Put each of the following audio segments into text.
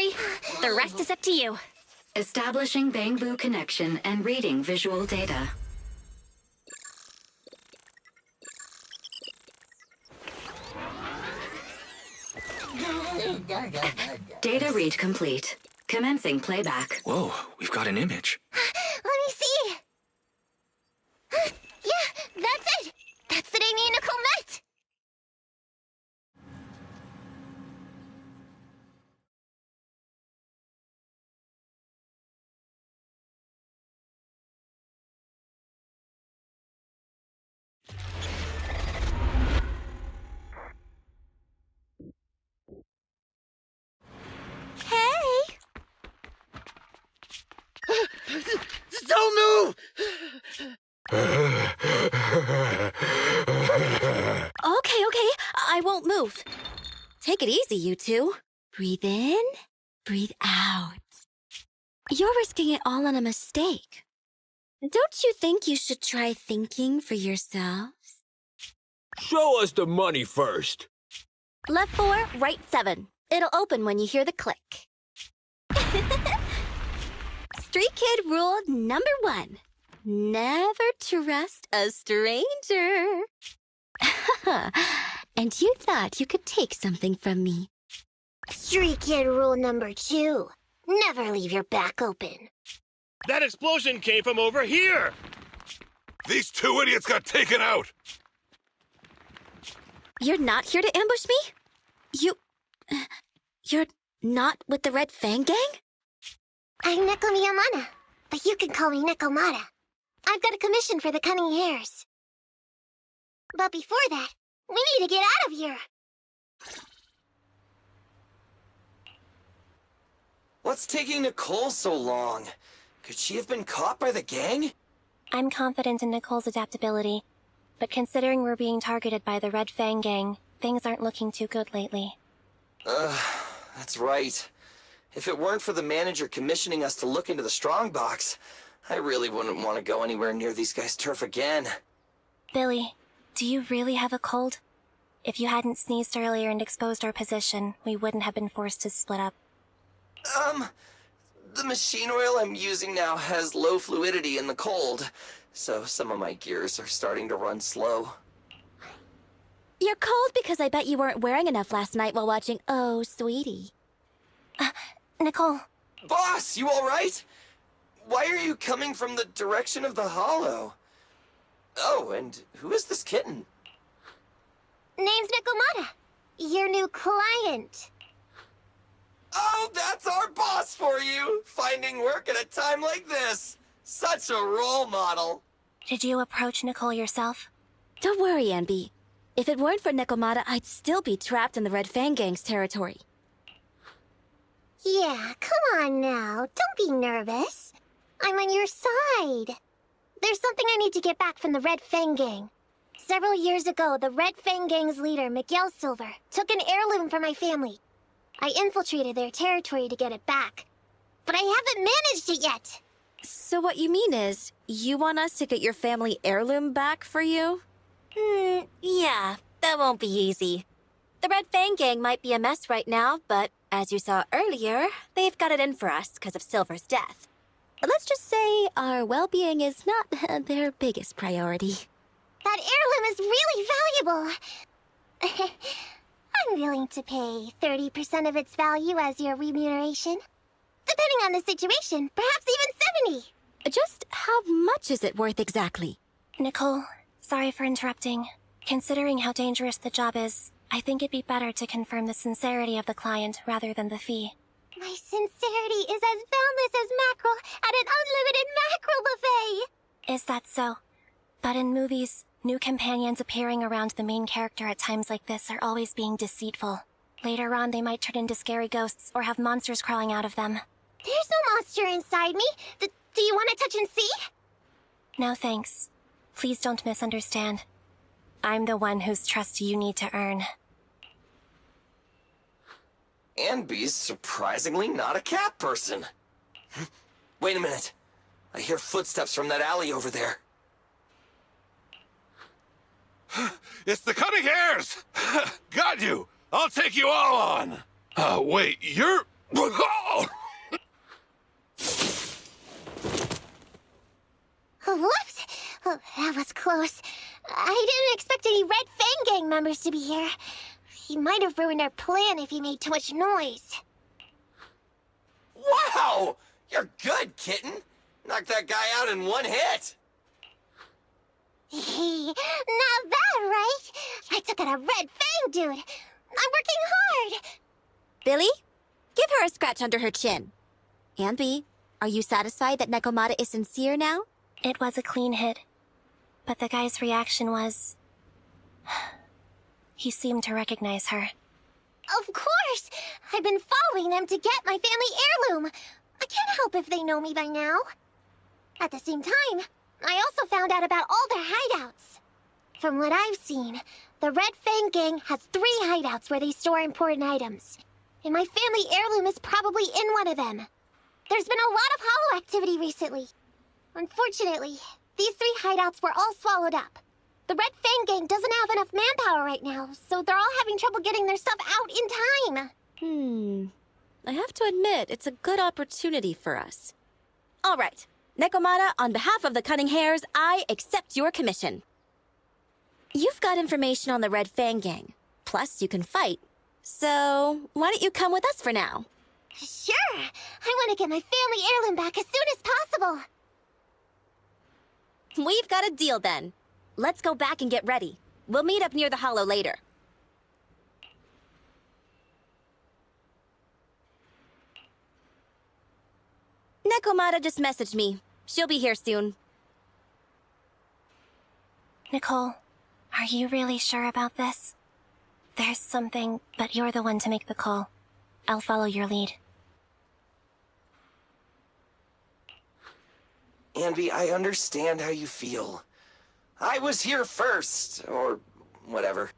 Sorry. The rest is up to you. Establishing Bangbu connection and reading visual data. Data read complete. Commencing playback. Whoa, we've got an image. Let me see. Yeah, that's it. That's the day me and Nicole met. Hey! Don't move! Okay, I won't move. Take it easy, you two. Breathe in, breathe out. You're risking it all on a mistake. Don't you think you should try thinking for yourselves? Show us the money first. Left 4, right 7. It'll open when you hear the click. Street kid rule number 1. Never trust a stranger. And you thought you could take something from me. Street kid rule number 2. Never leave your back open. That explosion came from over here! These two idiots got taken out! You're not here to ambush me? You're not with the Red Fang Gang? I'm Neko Miyamana, but you can call me Nekomata. I've got a commission for the Cunning Hares. But before that, we need to get out of here. What's taking Nicole so long? Could she have been caught by the gang? I'm confident in Nicole's adaptability, but considering we're being targeted by the Red Fang Gang, things aren't looking too good lately. That's right. If it weren't for the manager commissioning us to look into the strongbox, I really wouldn't want to go anywhere near these guys' turf again. Billy, do you really have a cold? If you hadn't sneezed earlier and exposed our position, we wouldn't have been forced to split up. The machine oil I'm using now has low fluidity in the cold, so some of my gears are starting to run slow. You're cold because I bet you weren't wearing enough last night while watching Oh, Sweetie. Nicole. Boss, you alright? Why are you coming from the direction of the hollow? Oh, and who is this kitten? Name's Nekomata. Your new client. Oh, that's our boss for you! Finding work at a time like this! Such a role model! Did you approach Nicole yourself? Don't worry, Anby. If it weren't for Nekomata, I'd still be trapped in the Red Fang Gang's territory. Yeah, come on now. Don't be nervous. I'm on your side. There's something I need to get back from the Red Fang Gang. Several years ago, the Red Fang Gang's leader, Miguel Silver, took an heirloom from my family. I infiltrated their territory to get it back. But I haven't managed it yet. So what you mean is, you want us to get your family heirloom back for you? Yeah, that won't be easy. The Red Fang Gang might be a mess right now, but as you saw earlier, they've got it in for us because of Silver's death. Let's just say our well-being is not their biggest priority. That heirloom is really valuable. I'm willing to pay 30% of its value as your remuneration. Depending on the situation, perhaps even 70. Just how much is it worth exactly? Nicole, sorry for interrupting. Considering how dangerous the job is, I think it'd be better to confirm the sincerity of the client rather than the fee. My sincerity is as boundless as mackerel at an unlimited mackerel buffet! Is that so? But in movies, new companions appearing around the main character at times like this are always being deceitful. Later on, they might turn into scary ghosts or have monsters crawling out of them. There's no monster inside me! Do you want to touch and see? No thanks. Please don't misunderstand. I'm the one whose trust you need to earn. Anby's surprisingly not a cat person. Wait a minute. I hear footsteps from that alley over there. It's the Cunning Hares! Got you! I'll take you all on! Wait, you're Whoops! Oh, that was close. I didn't expect any Red Fang Gang members to be here. He might have ruined our plan if he made too much noise. Wow! You're good, kitten. Knocked that guy out in one hit. Not bad, right? I took out a Red Fang dude. I'm working hard. Billy, give her a scratch under her chin. Anby, are you satisfied that Nekomata is sincere now? It was a clean hit, but the guy's reaction was... He seemed to recognize her. Of course! I've been following them to get my family heirloom. I can't help if they know me by now. At the same time, I also found out about all their hideouts. From what I've seen, the Red Fang Gang has 3 hideouts where they store important items. And my family heirloom is probably in one of them. There's been a lot of hollow activity recently. Unfortunately, these 3 hideouts were all swallowed up. The Red Fang Gang doesn't have enough manpower right now, so they're all having trouble getting their stuff out in time. I have to admit, it's a good opportunity for us. All right, Nekomata, on behalf of the Cunning Hares, I accept your commission. You've got information on the Red Fang Gang, plus you can fight. So, why don't you come with us for now? Sure! I want to get my family heirloom back as soon as possible. We've got a deal then. Let's go back and get ready. We'll meet up near the hollow later. Nekomata just messaged me. She'll be here soon. Nicole, are you really sure about this? There's something, but you're the one to make the call. I'll follow your lead. Anby, I understand how you feel. I was here first, or whatever.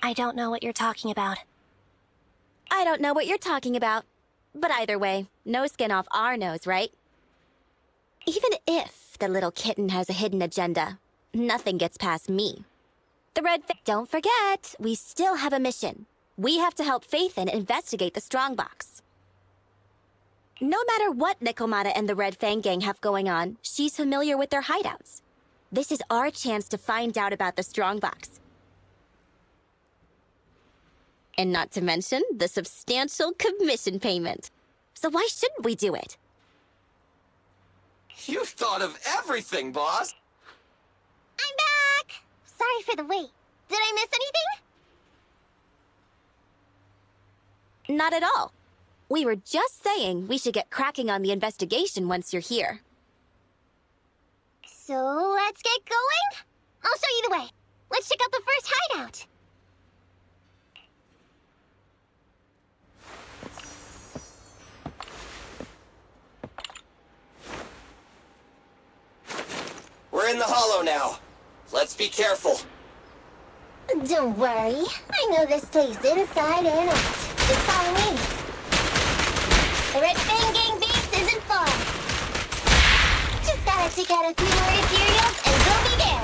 I don't know what you're talking about. I don't know what you're talking about. But either way, no skin off our nose, right? Even if the little kitten has a hidden agenda, nothing gets past me. Don't forget, we still have a mission. We have to help Faithin investigate the strongbox. No matter what Nekomata and the Red Fang Gang have going on, she's familiar with their hideouts. This is our chance to find out about the strongbox. And not to mention the substantial commission payment. So why shouldn't we do it? You've thought of everything, boss. I'm back! Sorry for the wait. Did I miss anything? Not at all. We were just saying we should get cracking on the investigation once you're here. So let's get going? I'll show you the way. Let's check out the first hideout. We're in the hollow now. Let's be careful. Don't worry. I know this place inside and out. Just follow me. The Red Fang Gang base isn't far. Just gotta take out a few more Ethereals and we'll be there.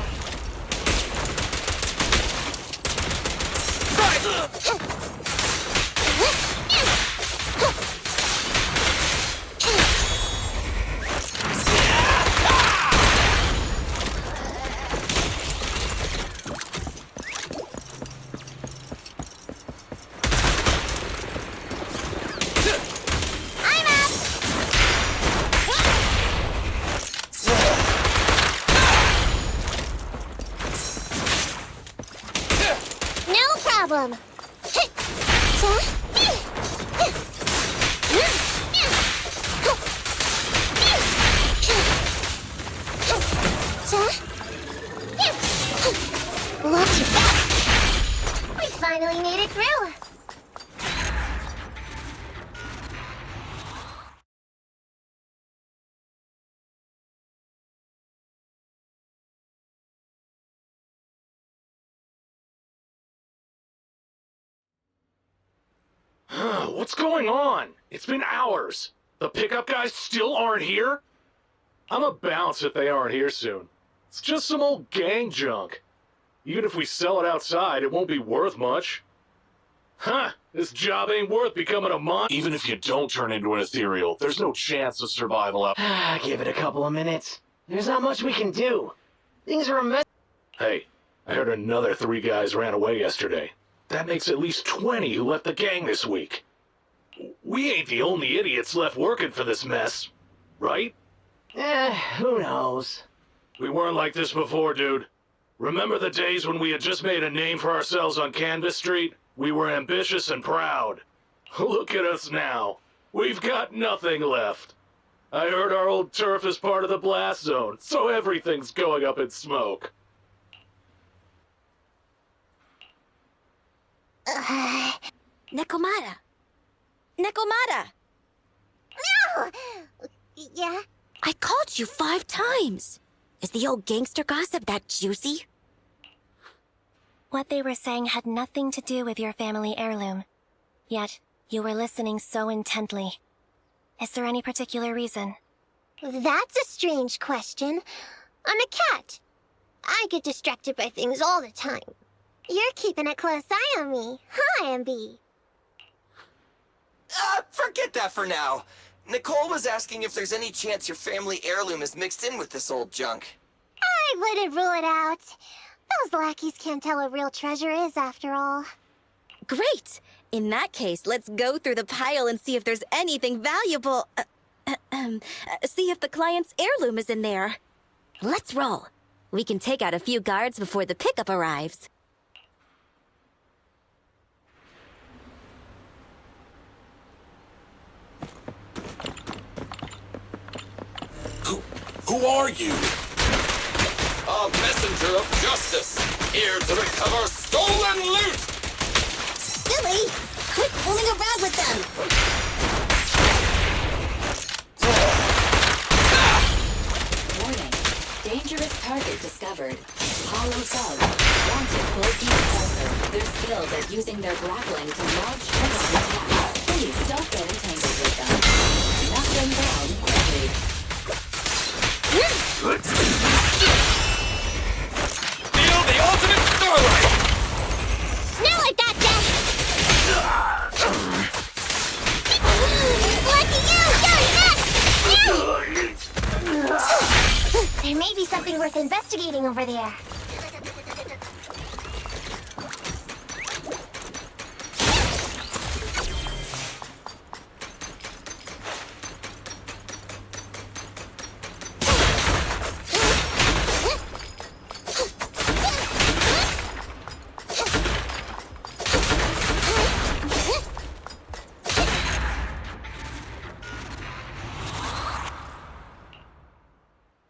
Problem. Watch your back. We finally made it through. What's going on? It's been hours. The pickup guys still aren't here? I'ma bounce if they aren't here soon. It's just some old gang junk. Even if we sell it outside, it won't be worth much. Huh, This job ain't worth becoming a mon. Even if you don't turn into an Ethereal, there's no chance of survival out. Give it a couple of minutes. There's not much we can do. Things are a mess. Hey, I heard another 3 guys ran away yesterday. That makes at least 20 who left the gang this week. We ain't the only idiots left working for this mess, right? Who knows? We weren't like this before, dude. Remember the days when we had just made a name for ourselves on Canvas Street? We were ambitious and proud. Look at us now. We've got nothing left. I heard our old turf is part of the blast zone, so everything's going up in smoke. Nekomata! Nekomata! No! Yeah? I called you 5 times. Is the old gangster gossip that juicy? What they were saying had nothing to do with your family heirloom. Yet, you were listening so intently. Is there any particular reason? That's a strange question. I'm a cat. I get distracted by things all the time. You're keeping a close eye on me, huh, Ambi? Forget that for now. Nicole was asking if there's any chance your family heirloom is mixed in with this old junk. I wouldn't rule it out. Those lackeys can't tell what real treasure is, after all. Great! In that case, let's go through the pile and see if there's anything valuable. See if the client's heirloom is in there. Let's roll. We can take out a few guards before the pickup arrives. Who are you? A messenger of justice, here to recover stolen loot! Silly! Quit fooling around with them! Warning. Dangerous target discovered. Hollow thugs. Wanted full team sensor. They're skilled at using their grappling to launch head-on attacks. Please don't get entangled with them. Knock them down quickly. Feel the ultimate starlight! Now I got that! Lucky you! Dirty There may be something worth investigating over there.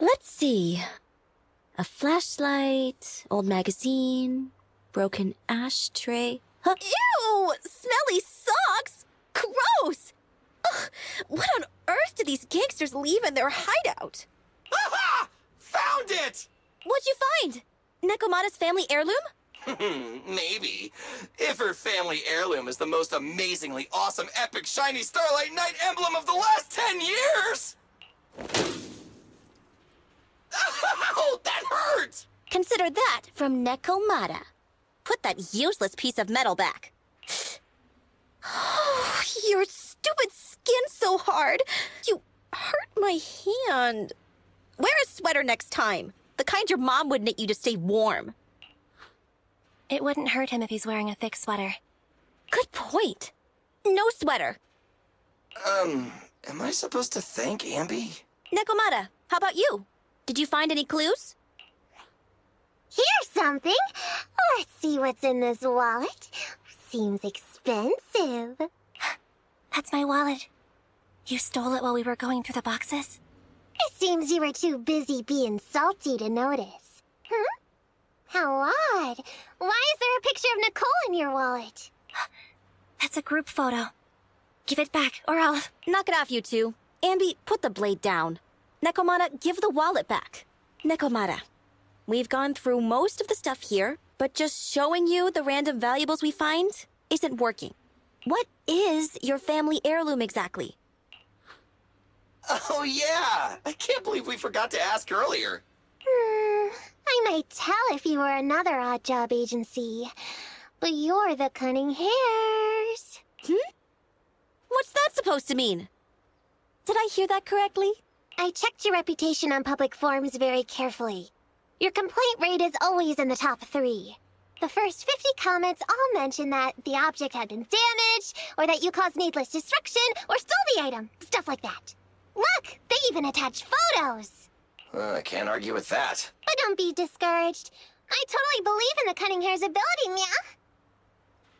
Let's see. A flashlight, old magazine, broken ashtray. Huh? Ew! Smelly socks! Gross! Ugh, what on earth do these gangsters leave in their hideout? Aha! Found it! What'd you find? Nekomata's family heirloom? Maybe. If her family heirloom is the most amazingly awesome, epic, shiny Starlight Knight emblem of the last 10 years! Ow! That hurt! Consider that from Nekomata. Put that useless piece of metal back. Oh, your stupid skin's so hard. You hurt my hand. Wear a sweater next time. The kind your mom would knit you to stay warm. It wouldn't hurt him if he's wearing a thick sweater. Good point. No sweater. Am I supposed to thank Ambi? Nekomata, how about you? Did you find any clues? Here's something. Let's see what's in this wallet. Seems expensive. That's my wallet. You stole it while we were going through the boxes? It seems you were too busy being salty to notice. How odd. Why is there a picture of Nicole in your wallet? That's a group photo. Give it back, or I'll... Knock it off, you two. Ambi, put the blade down. Nekomata, give the wallet back. Nekomata, we've gone through most of the stuff here, but just showing you the random valuables we find isn't working. What is your family heirloom exactly? Oh yeah! I can't believe we forgot to ask earlier. I might tell if you were another odd job agency, but you're the cunning hairs. What's that supposed to mean? Did I hear that correctly? I checked your reputation on public forums very carefully. Your complaint rate is always in the top 3. The first 50 comments all mention that the object had been damaged, or that you caused needless destruction, or stole the item. Stuff like that. Look, they even attach photos! I can't argue with that. But don't be discouraged. I totally believe in the cunning hair's ability, Mia.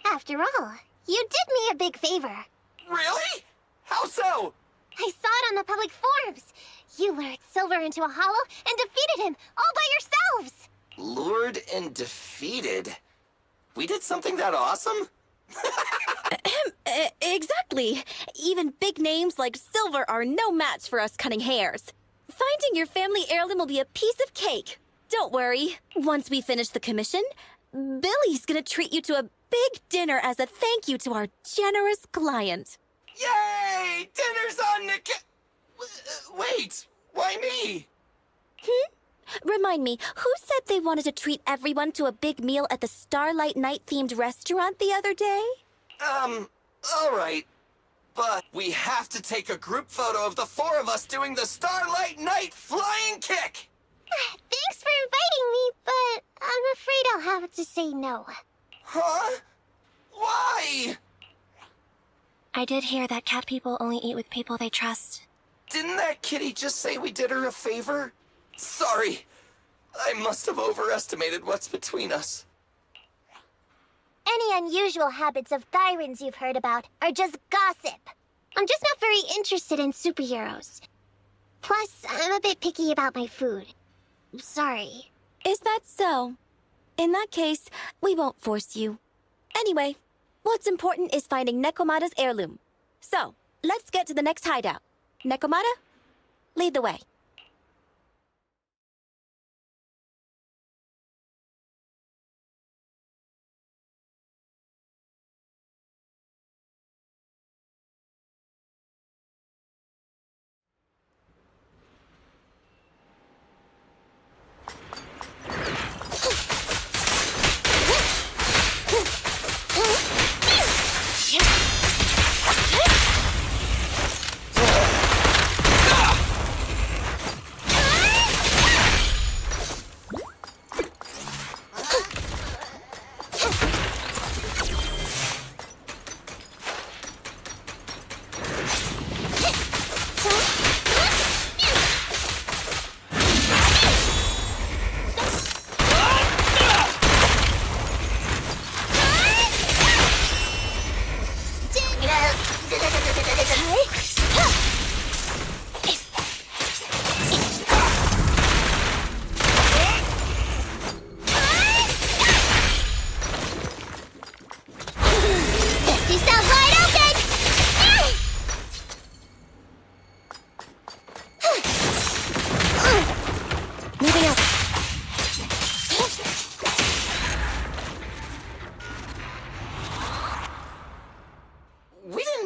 After all, you did me a big favor. Really? How so? I saw it on the public forums. You lured Silver into a hollow and defeated him all by yourselves. Lured and defeated? We did something that awesome? Exactly. Even big names like Silver are no match for us cunning hares. Finding your family heirloom will be a piece of cake. Don't worry. Once we finish the commission, Billy's gonna treat you to a big dinner as a thank you to our generous client. Yay! Dinner's on the wait, why me? Remind me, who said they wanted to treat everyone to a big meal at the Starlight Night-themed restaurant the other day? Alright. But we have to take a group photo of the 4 of us doing the Starlight Night flying kick! Thanks for inviting me, but I'm afraid I'll have to say no. Huh? Why? I did hear that cat people only eat with people they trust. Didn't that kitty just say we did her a favor? Sorry. I must have overestimated what's between us. Any unusual habits of Thyrans you've heard about are just gossip. I'm just not very interested in superheroes. Plus, I'm a bit picky about my food. Sorry. Is that so? In that case, we won't force you. Anyway, what's important is finding Nekomata's heirloom. So, let's get to the next hideout. Nekomata, lead the way.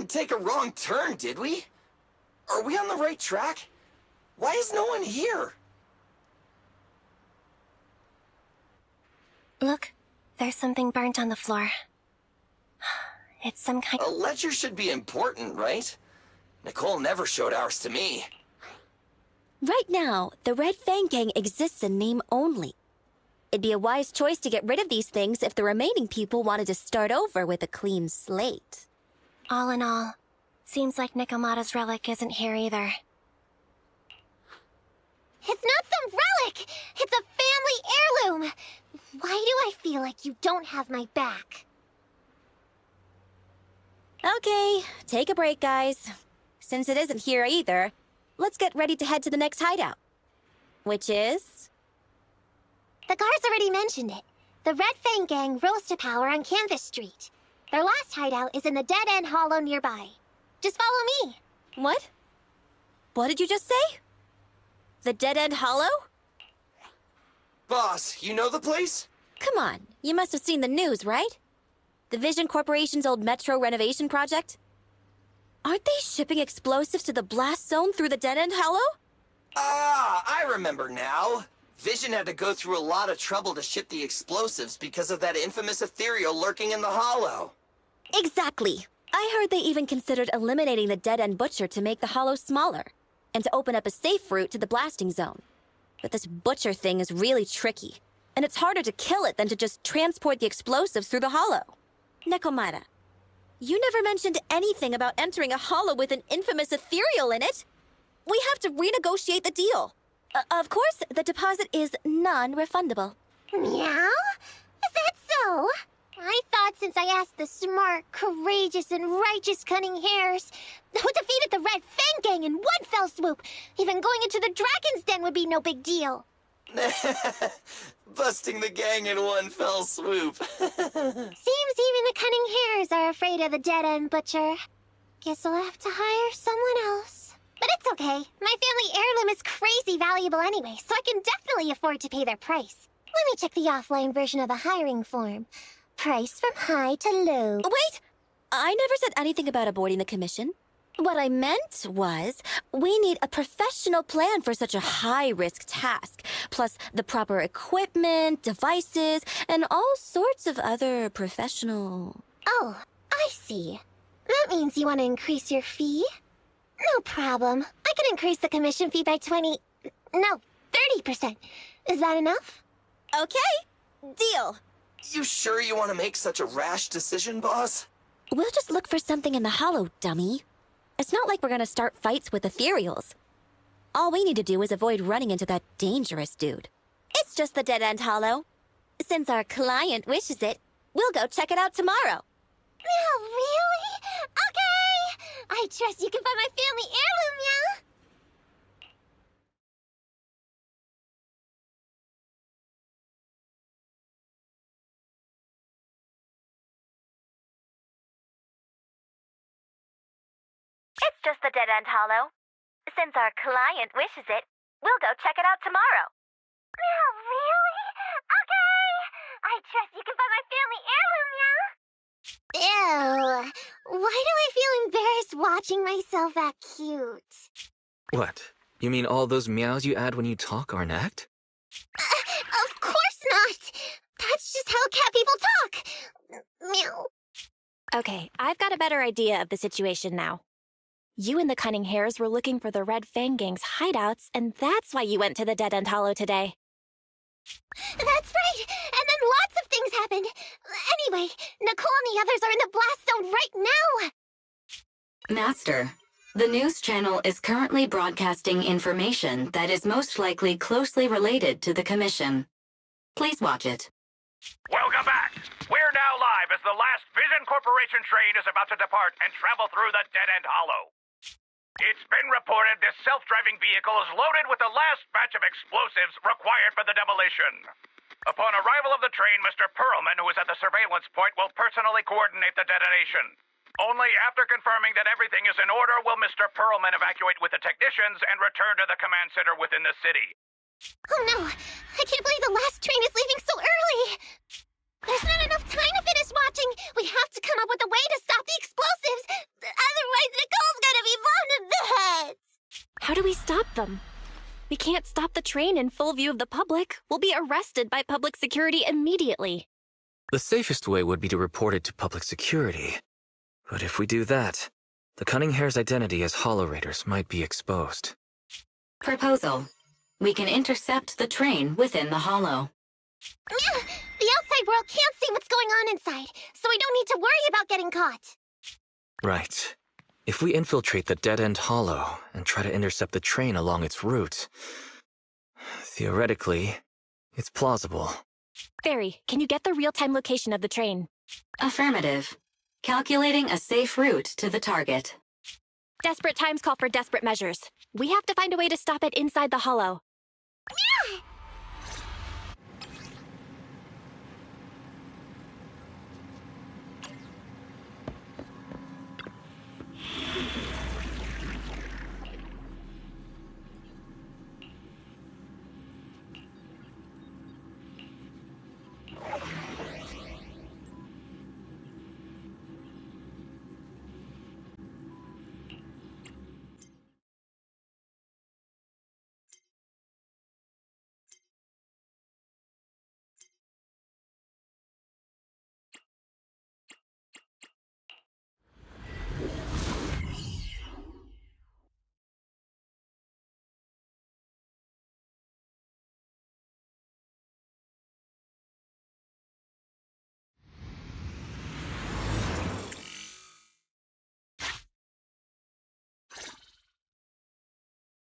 Take a wrong turn, did we? Are we on the right track? Why is no one here? Look, there's something burnt on the floor. It's some kind... A ledger should be important, right? Nicole never showed ours to me. Right now, the Red Fang Gang exists in name only. It'd be a wise choice to get rid of these things if the remaining people wanted to start over with a clean slate. All in all, seems like Nekomata's relic isn't here either. It's not some relic! It's a family heirloom! Why do I feel like you don't have my back? Okay, take a break, guys. Since it isn't here either, let's get ready to head to the next hideout. Which is... The guards already mentioned it. The Red Fang Gang rose to power on Canvas Street. Their last hideout is in the dead-end hollow nearby. Just follow me. What? What did you just say? The dead-end hollow? Boss, you know the place? Come on, you must have seen the news, right? The Vision Corporation's old metro renovation project? Aren't they shipping explosives to the blast zone through the dead-end hollow? Ah, I remember now. Vision had to go through a lot of trouble to ship the explosives because of that infamous Ethereal lurking in the hollow. Exactly. I heard they even considered eliminating the dead-end butcher to make the hollow smaller, and to open up a safe route to the blasting zone. But this butcher thing is really tricky, and it's harder to kill it than to just transport the explosives through the hollow. Nekomata, you never mentioned anything about entering a hollow with an infamous Ethereal in it. We have to renegotiate the deal. Of course, the deposit is non-refundable. Meow? Is that so? I thought since I asked the smart, courageous, and righteous cunning hares who defeated the Red Fang Gang in one fell swoop, even going into the Dragon's Den would be no big deal. Busting the gang in one fell swoop. Seems even the cunning hares are afraid of the dead-end butcher. Guess I'll have to hire someone else. But it's okay. My family heirloom is crazy valuable anyway, so I can definitely afford to pay their price. Let me check the offline version of the hiring form. Price from high to low. Wait! I never said anything about avoiding the commission. What I meant was, we need a professional plan for such a high-risk task, plus the proper equipment, devices, and all sorts of other professional... Oh, I see. That means you want to increase your fee? No problem. I can increase the commission fee by 30%. Is that enough? Okay, deal. You sure you want to make such a rash decision, boss? We'll just look for something in the hollow, dummy. It's not like we're gonna start fights with Ethereals. All we need to do is avoid running into that dangerous dude. It's just the dead-end hollow. Since our client wishes it, we'll go check it out tomorrow. Oh, really? Okay! I trust you can find my family heirloom, yeah? It's just the dead-end hollow. Since our client wishes it, we'll go check it out tomorrow. Oh, really? Okay! I trust you can find my family heirloom, yeah? Ew. Why do I feel embarrassed watching myself act cute? What? You mean all those meows you add when you talk are an act? Of course not! That's just how cat people talk! Meow. Okay, I've got a better idea of the situation now. You and the cunning hares were looking for the Red Fang Gang's hideouts, and that's why you went to the Dead-End Hollow today. That's right! And then lots of things happened! Anyway, Nicole and the others are in the blast zone right now! Master, the news channel is currently broadcasting information that is most likely closely related to the Commission. Please watch it. Welcome back! We're now live as the last Vision Corporation train is about to depart and travel through the Dead-End Hollow. It's been reported this self-driving vehicle is loaded with the last batch of explosives required for the demolition. Upon arrival of the train, Mr. Perlman, who is at the surveillance point, will personally coordinate the detonation. Only after confirming that everything is in order will Mr. Perlman evacuate with the technicians and return to the command center within the city. Oh no! I can't believe the last train is leaving so early! There's not enough time to finish watching! We have to come up with a way to stop the explosives! Otherwise, Nicole's gonna be blown to bits! How do we stop them? We can't stop the train in full view of the public. We'll be arrested by public security immediately. The safest way would be to report it to public security. But if we do that, the Cunning Hare's identity as Hollow Raiders might be exposed. Proposal. We can intercept the train within the hollow. The outside world can't see what's going on inside, so we don't need to worry about getting caught. Right. If we infiltrate the dead-end hollow and try to intercept the train along its route, theoretically, it's plausible. Fairy, can you get the real-time location of the train? Affirmative. Calculating a safe route to the target. Desperate times call for desperate measures. We have to find a way to stop it inside the hollow.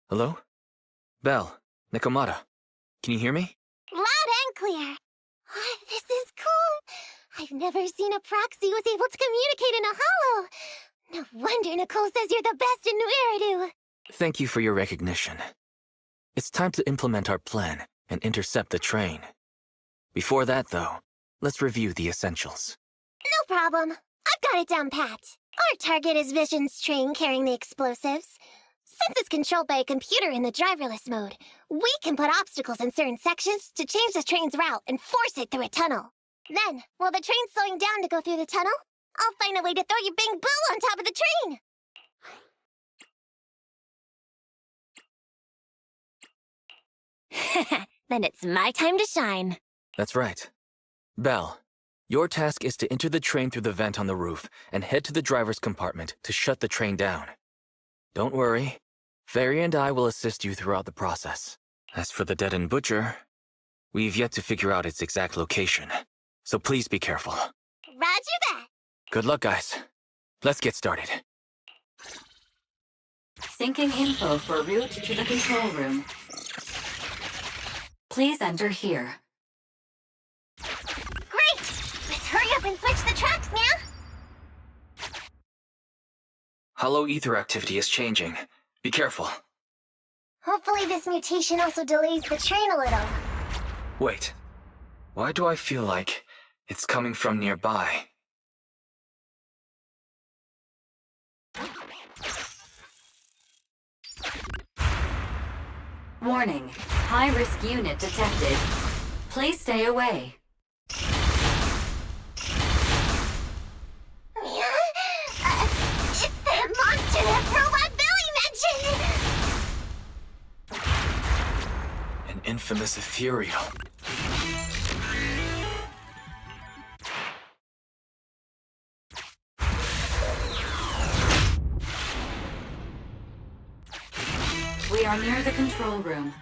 Hello? Bell, Nikomata. Can you hear me? Loud and clear. Oh, this is cool. I've never seen a proxy who was able to communicate in a hollow. No wonder Nicole says you're the best in Eridu. Thank you for your recognition. It's time to implement our plan and intercept the train. Before that, though, let's review the essentials. No problem. I've got it down pat. Our target is Vision's train carrying the explosives. Since it's controlled by a computer in the driverless mode, we can put obstacles in certain sections to change the train's route and force it through a tunnel. Then, while the train's slowing down to go through the tunnel, I'll find a way to throw you Bing Boo on top of the train! Then it's my time to shine. That's right. Bell, your task is to enter the train through the vent on the roof and head to the driver's compartment to shut the train down. Don't worry. Fairy and I will assist you throughout the process. As for the dead-end butcher, we've yet to figure out its exact location, so please be careful. Roger that. Good luck, guys. Let's get started. Syncing info for route to the control room. Please enter here. Great! Let's hurry up and switch the tracks now! Hollow ether activity is changing. Be careful. Hopefully this mutation also delays the train a little. Wait. Why do I feel like it's coming from nearby? Warning. High-risk unit detected. Please stay away. It's that monster that Robot Billy mentioned! An infamous Ethereal. We are near the control room.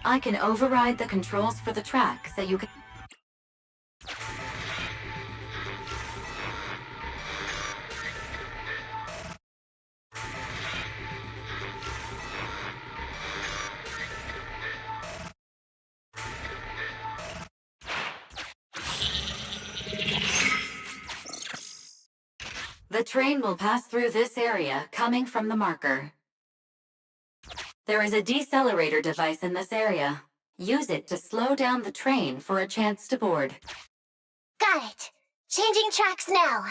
I can override the controls for the track so you can... The train will pass through this area, coming from the marker. There is a decelerator device in this area. Use it to slow down the train for a chance to board. Got it. Changing tracks now.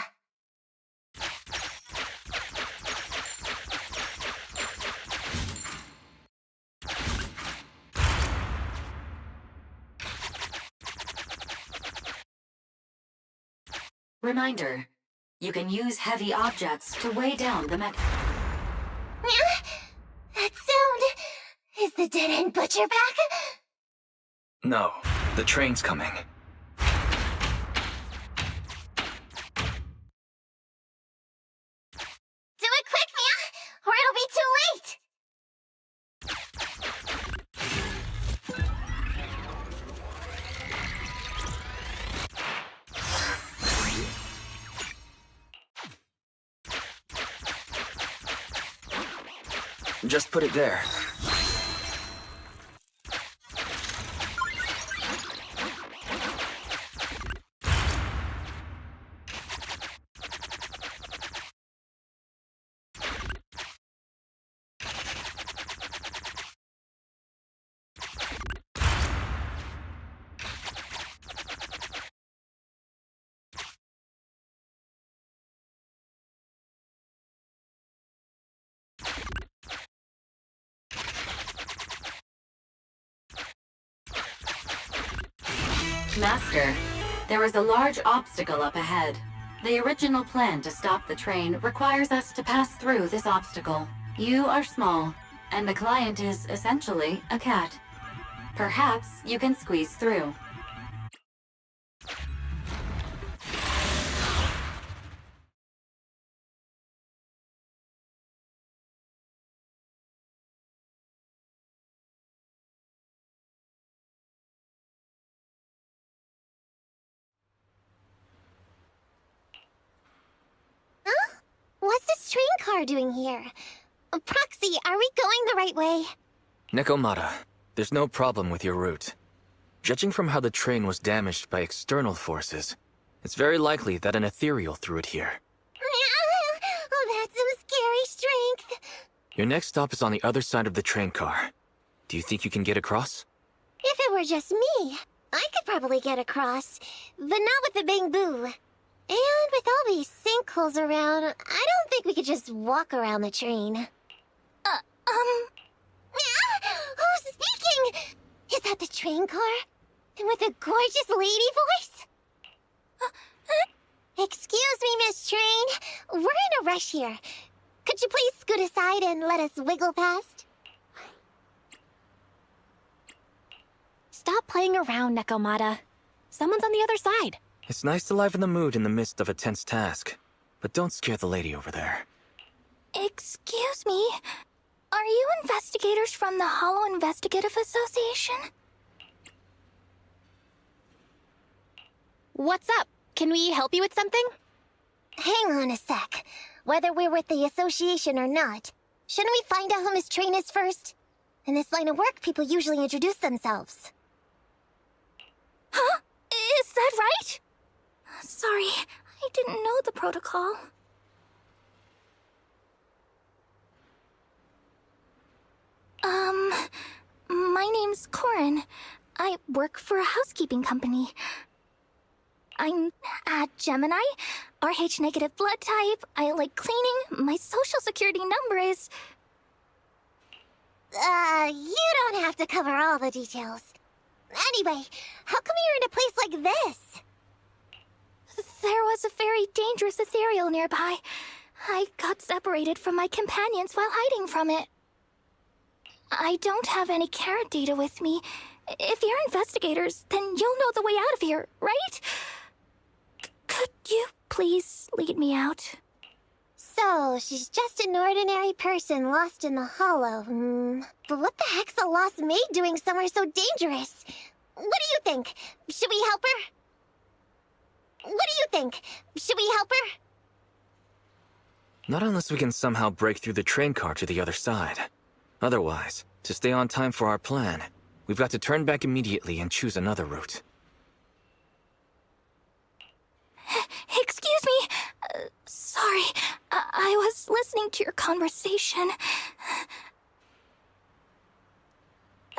Reminder. You can use heavy objects to weigh down the mech. That sound... Is the dead-end butcher back? No, the train's coming. Do it quick, Mia, or it'll be too late! Just put it there. Master, there is a large obstacle up ahead. The original plan to stop the train requires us to pass through this obstacle. You are small, and the client is essentially a cat. Perhaps you can squeeze through. What's this train car doing here? Proxy, are we going the right way? Nekomata, there's no problem with your route. Judging from how the train was damaged by external forces, it's very likely that an Ethereal threw it here. Oh, that's some scary strength. Your next stop is on the other side of the train car. Do you think you can get across? If it were just me, I could probably get across, but not with the bamboo. And with all these sinkholes around, I don't think we could just walk around the train. Who's speaking? Is that the train car? And with a gorgeous lady voice? Excuse me, Miss Train. We're in a rush here. Could you please scoot aside and let us wiggle past? Stop playing around, Nekomata. Someone's on the other side. It's nice to liven the mood in the midst of a tense task, but don't scare the lady over there. Excuse me? Are you investigators from the Hollow Investigative Association? What's up? Can we help you with something? Hang on a sec. Whether we're with the association or not, shouldn't we find out who Miss Train is first? In this line of work, people usually introduce themselves. Huh? Is that right? Sorry, I didn't know the protocol. My name's Corin. I work for a housekeeping company. I'm a Gemini, RH negative blood type, I like cleaning, my social security number is... You don't have to cover all the details. Anyway, how come you're in a place like this? There was a very dangerous Ethereal nearby. I got separated from my companions while hiding from it. I don't have any carrot data with me. If you're investigators, then you'll know the way out of here, right? Could you please lead me out? So, she's just an ordinary person lost in the Hollow. But what the heck's a lost maid doing somewhere so dangerous? What do you think? Should we help her? What do you think? Should we help her? Not unless we can somehow break through the train car to the other side. Otherwise, to stay on time for our plan, we've got to turn back immediately and choose another route. Excuse me. Sorry, I was listening to your conversation.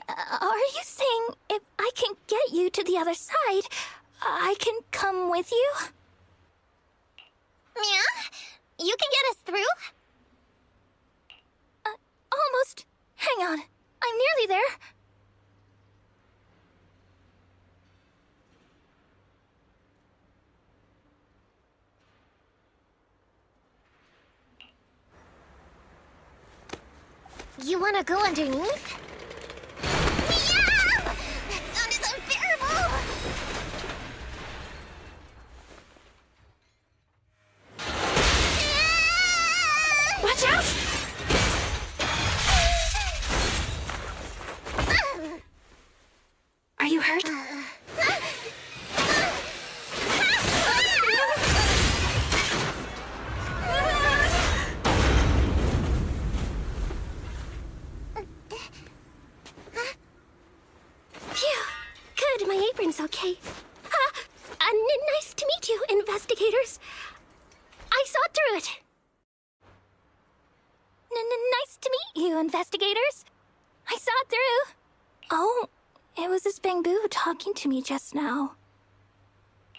Are you saying if I can get you to the other side, I can come with you? Yeah? You can get us through? Almost. Hang on. I'm nearly there. You wanna go underneath? Yeah! That sound is unbearable! Watch out! Are you hurt? Good, my apron's okay. Nice to meet you, investigators. I saw through it. Nice to meet you, investigators. I saw it through. Oh, it was this bamboo talking to me just now.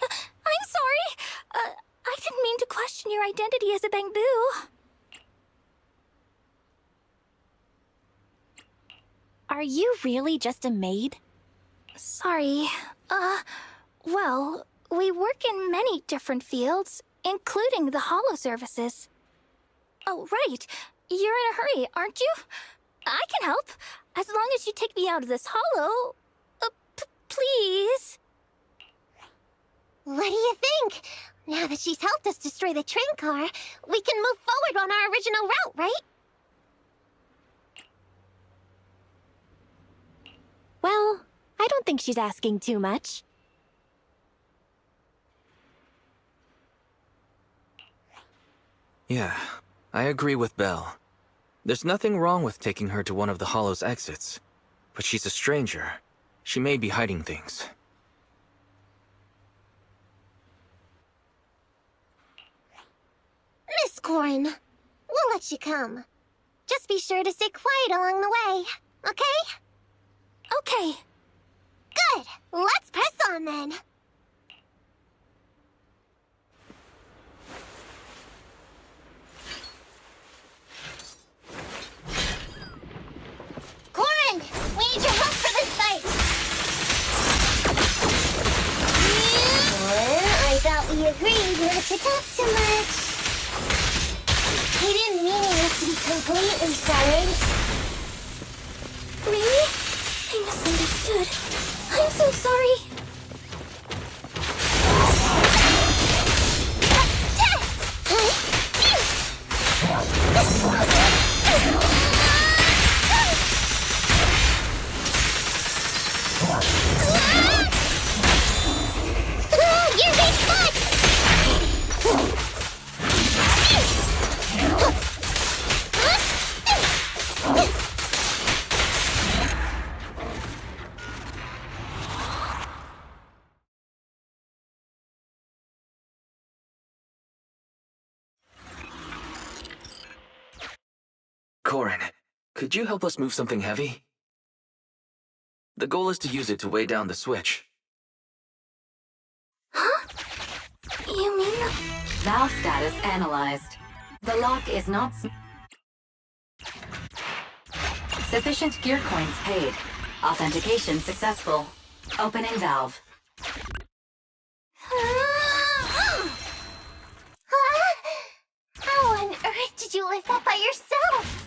I'm sorry. I didn't mean to question your identity as a bamboo. Are you really just a maid? Sorry. Well, we work in many different fields, including the Hollow services. Oh, right. You're in a hurry, aren't you? I can help, as long as you take me out of this Hollow. Please? What do you think? Now that she's helped us destroy the train car, we can move forward on our original route, right? Well, I don't think she's asking too much. Yeah, I agree with Belle. There's nothing wrong with taking her to one of the Hollow's exits, but she's a stranger. She may be hiding things. Miss Corin, we'll let you come. Just be sure to stay quiet along the way, okay? Okay. Good! Let's press on then! Corin! We need your help for this fight! Corin, I thought we agreed not to talk too much. He didn't mean you to be completely silent. Really? I misunderstood. I'm so sorry. Your big spot! Corin, could you help us move something heavy? The goal is to use it to weigh down the switch. Huh? You mean... Valve status analyzed. The lock is not... Sufficient gear coins paid. Authentication successful. Opening valve. How on earth did you lift that by yourself?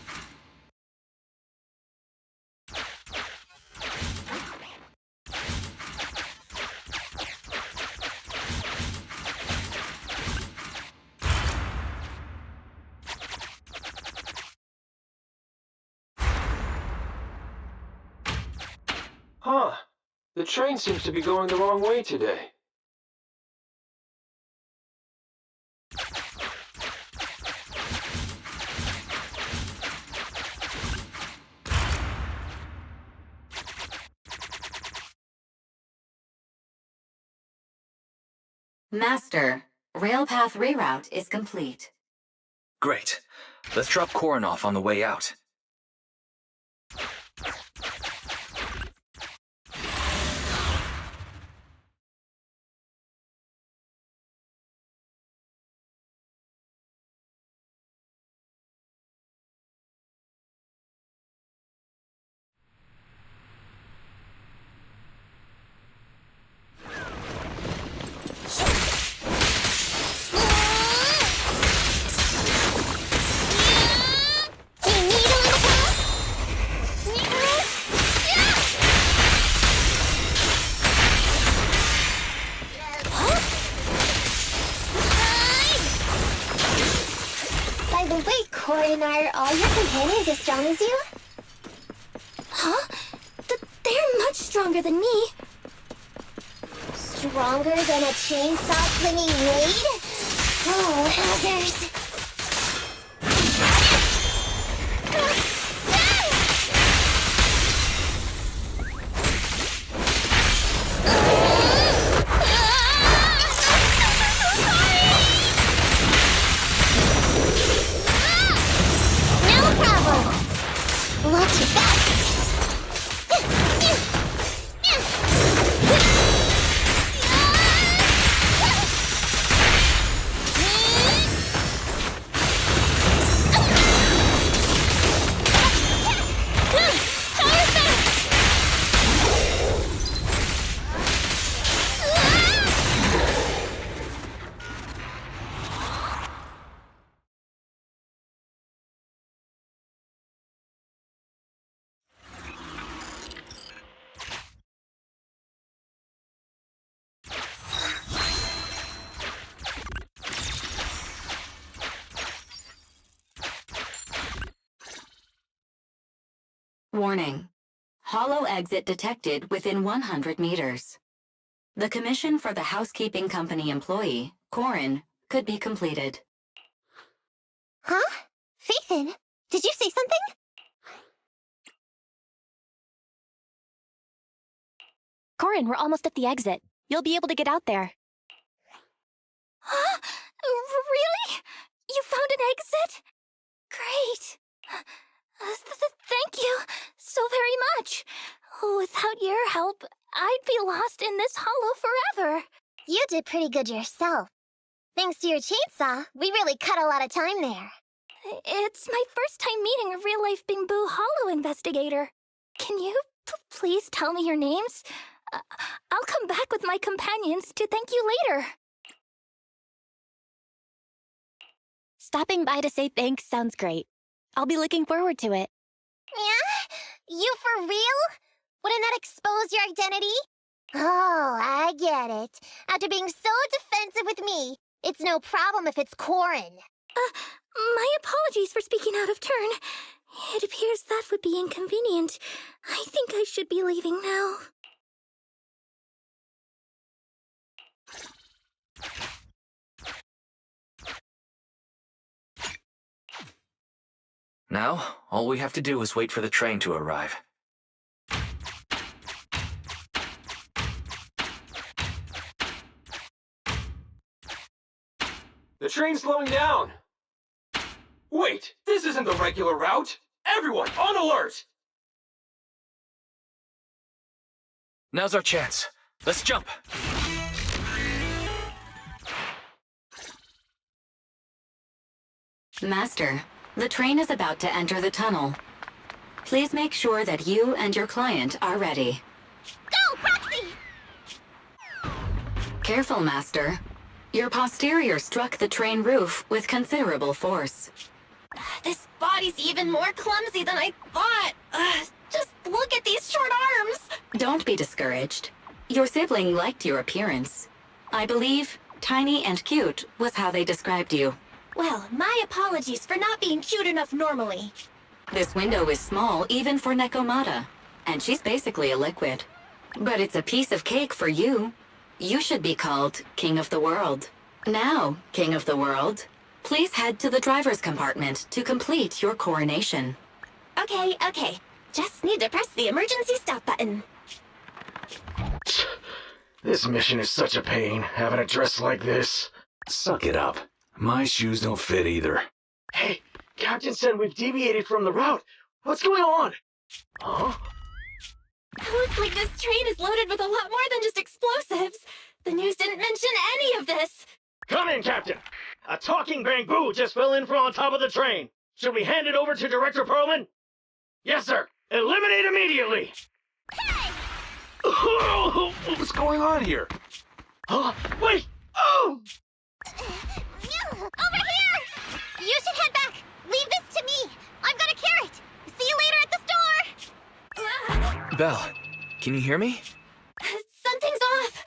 Huh. The train seems to be going the wrong way today. Master, railpath reroute is complete. Great. Let's drop Corin off on the way out. By the way, Corin, are all your companions as strong as you? Huh? They're much stronger than me. Stronger than a chainsaw swinging blade? Oh, hazards! No problem! Watch your back! Warning. Hollow exit detected within 100 meters. The commission for the housekeeping company employee, Corin, could be completed. Huh? Faithin, Did you say something? Corin, we're almost at the exit. You'll be able to get out there. Huh? Really? You found an exit? Great. Thank you so very much. Without your help, I'd be lost in this hollow forever. You did pretty good yourself. Thanks to your chainsaw, we really cut a lot of time there. It's my first time meeting a real-life Bingbu Hollow investigator. Can you please tell me your names? I'll come back with my companions to thank you later. Stopping by to say thanks sounds great. I'll be looking forward to it. Yeah? You for real? Wouldn't that expose your identity? Oh, I get it. After being so defensive with me, it's no problem if it's Corin. My apologies for speaking out of turn. It appears that would be inconvenient. I think I should be leaving now. Now, all we have to do is wait for the train to arrive. The train's slowing down. Wait, this isn't the regular route. Everyone, on alert! Now's our chance. Let's jump. Master, the train is about to enter the tunnel. Please make sure that you and your client are ready. Go, Proxy! Careful, Master. Your posterior struck the train roof with considerable force. This body's even more clumsy than I thought. Just look at these short arms. Don't be discouraged. Your sibling liked your appearance. I believe tiny and cute was how they described you. Well, my apologies for not being cute enough normally. This window is small even for Nekomata, and she's basically a liquid. But it's a piece of cake for you. You should be called King of the World. Now, King of the World, please head to the driver's compartment to complete your coronation. Okay. Just need to press the emergency stop button. This mission is such a pain, having a dress like this. Suck it up. My shoes don't fit either. Hey, Captain said we've deviated from the route. What's going on? Huh? Looks like this train is loaded with a lot more than just explosives. The news didn't mention any of this. Come in, Captain. A talking bamboo just fell in from on top of the train. Should we hand it over to Director Perlman? Yes, sir. Eliminate immediately. Hey! What's going on here? Huh? Wait! Oh! Over here! You should head back. Leave this to me. I've got a carrot. See you later at the store. Belle, can you hear me? Something's off.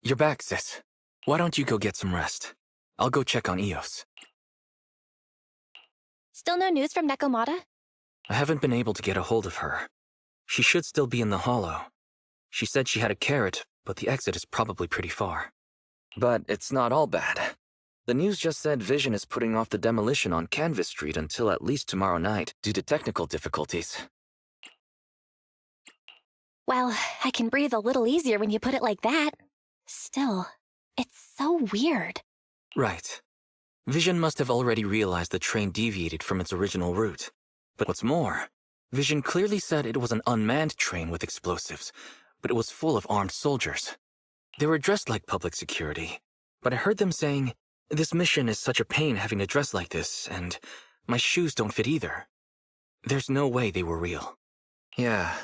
You're back, sis. Why don't you go get some rest? I'll go check on Eos. Still no news from Nekomata? I haven't been able to get a hold of her. She should still be in the hollow. She said she had a carrot, but the exit is probably pretty far. But it's not all bad. The news just said Vision is putting off the demolition on Canvas Street until at least tomorrow night due to technical difficulties. Well, I can breathe a little easier when you put it like that. Still, it's so weird. Right. Vision must have already realized the train deviated from its original route. But what's more, Vision clearly said it was an unmanned train with explosives, but it was full of armed soldiers. They were dressed like public security, but I heard them saying, "This mission is such a pain having to dress like this, and my shoes don't fit either." There's no way they were real. Yeah,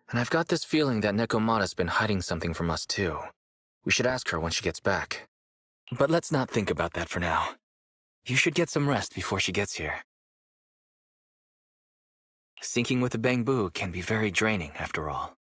and I've got this feeling that Nekomata's been hiding something from us too. We should ask her when she gets back. But let's not think about that for now. You should get some rest before she gets here. Sinking with a bamboo can be very draining, after all.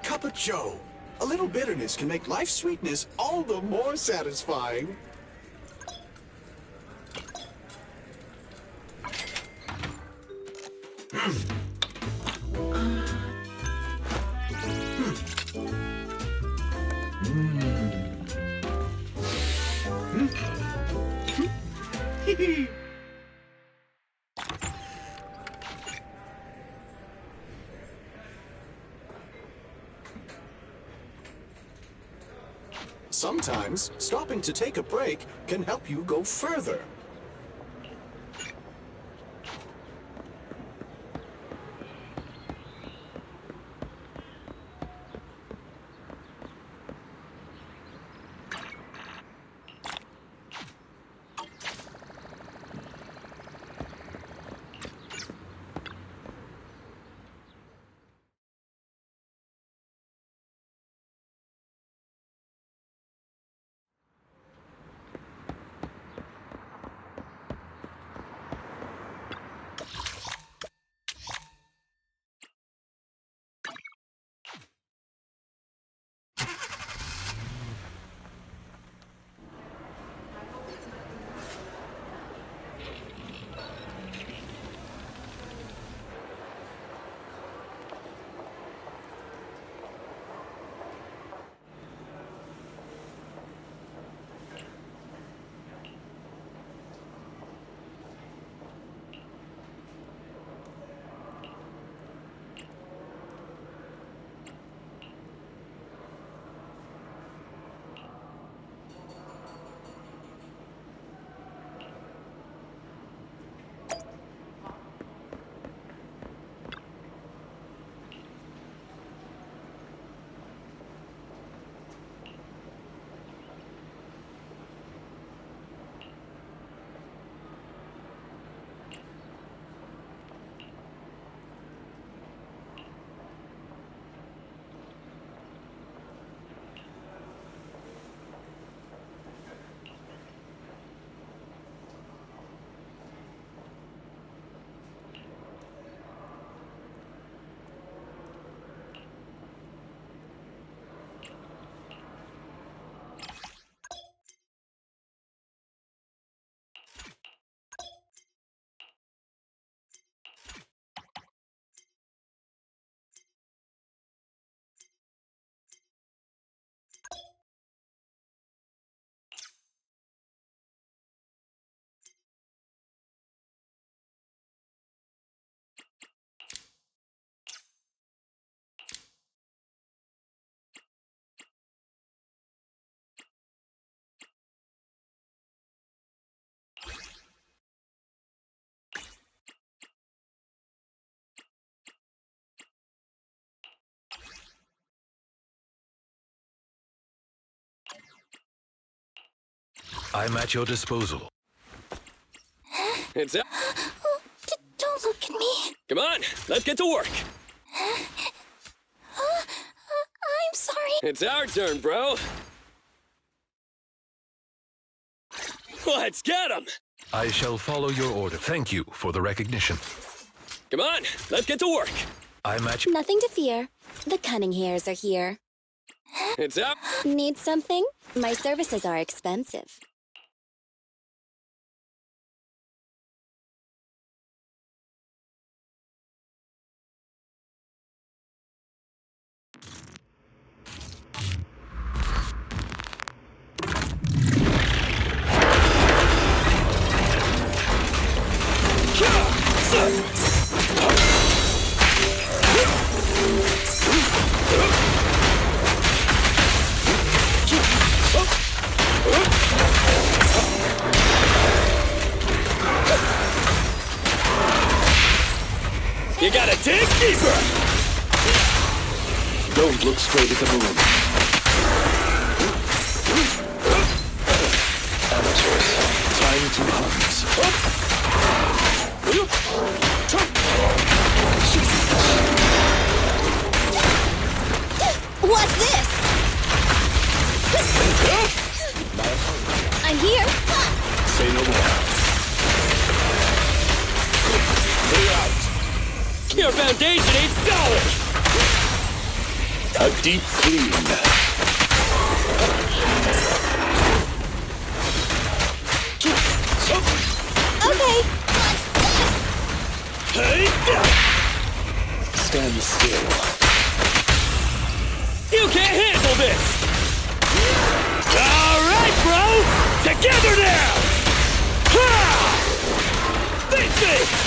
cup of joe. A little bitterness can make life's sweetness all the more satisfying. Sometimes, stopping to take a break can help you go further. I'm at your disposal. It's up. Don't look at me. Come on, let's get to work. I'm sorry. It's our turn, bro. Let's get him. I shall follow your order. Thank you for the recognition. Come on, let's get to work. I'm at Nothing to fear. The cunning hairs are here. It's up. Need something? My services are expensive. You gotta dig deeper! Don't look straight at the moon. Amateurs, time to hunt. What's this? I'm here. Say no more. Clear out! Your foundation ain't solid! A deep clean. Okay. Hey! Stand still. You can't handle this! Alright, bro! Together now! Ha! Face me!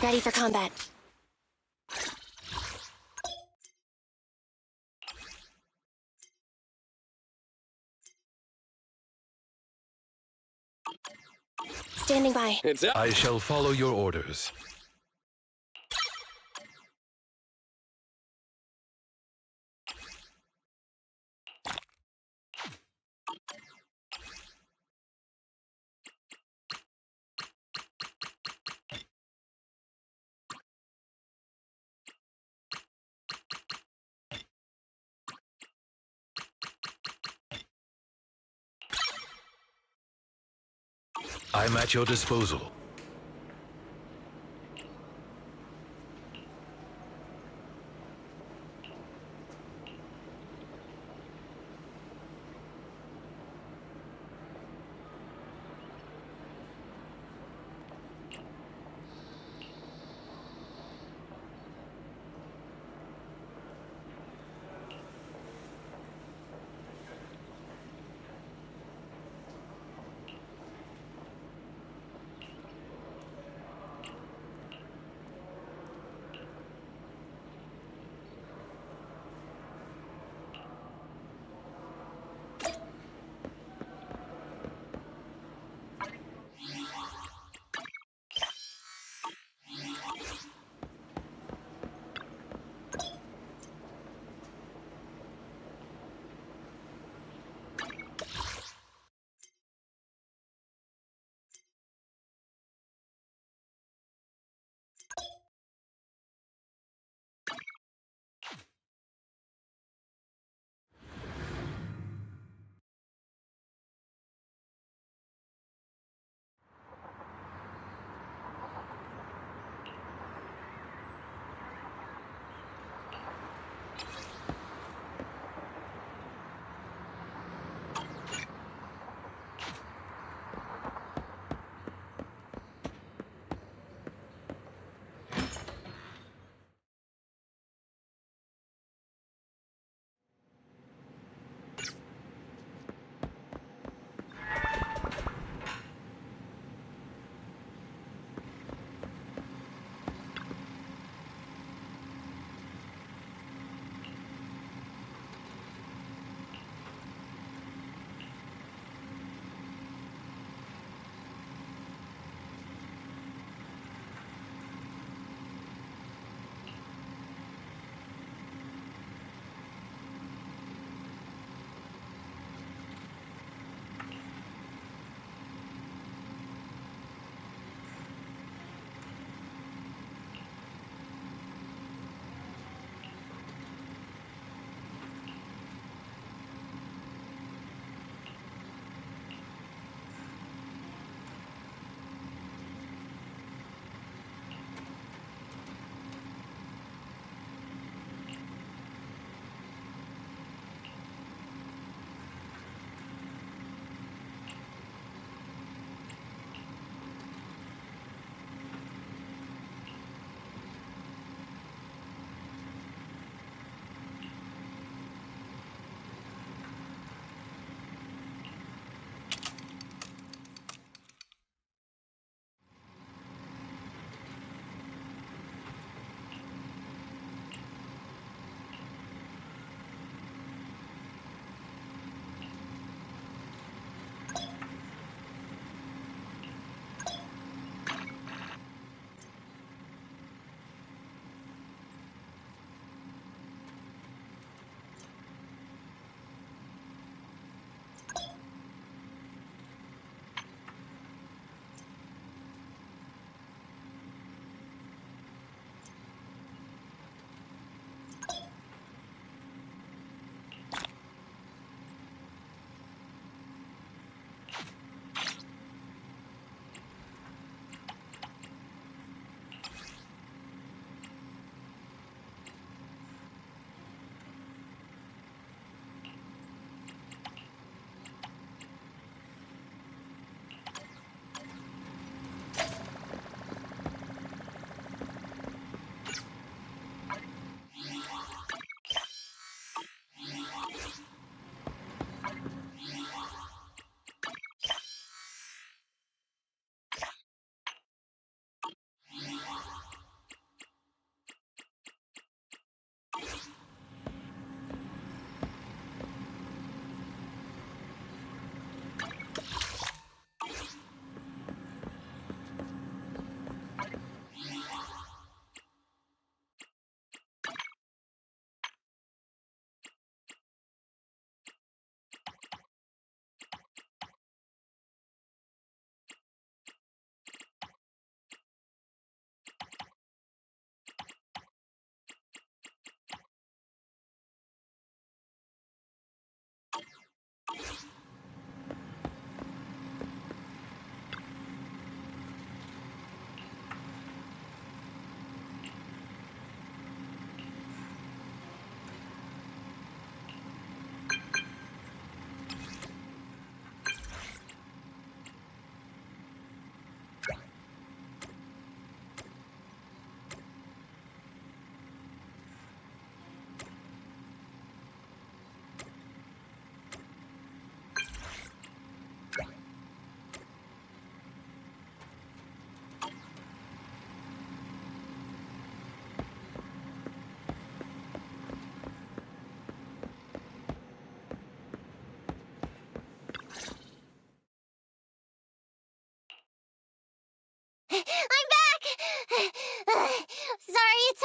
Ready for combat. Standing by. It's up. I shall follow your orders. I'm at your disposal.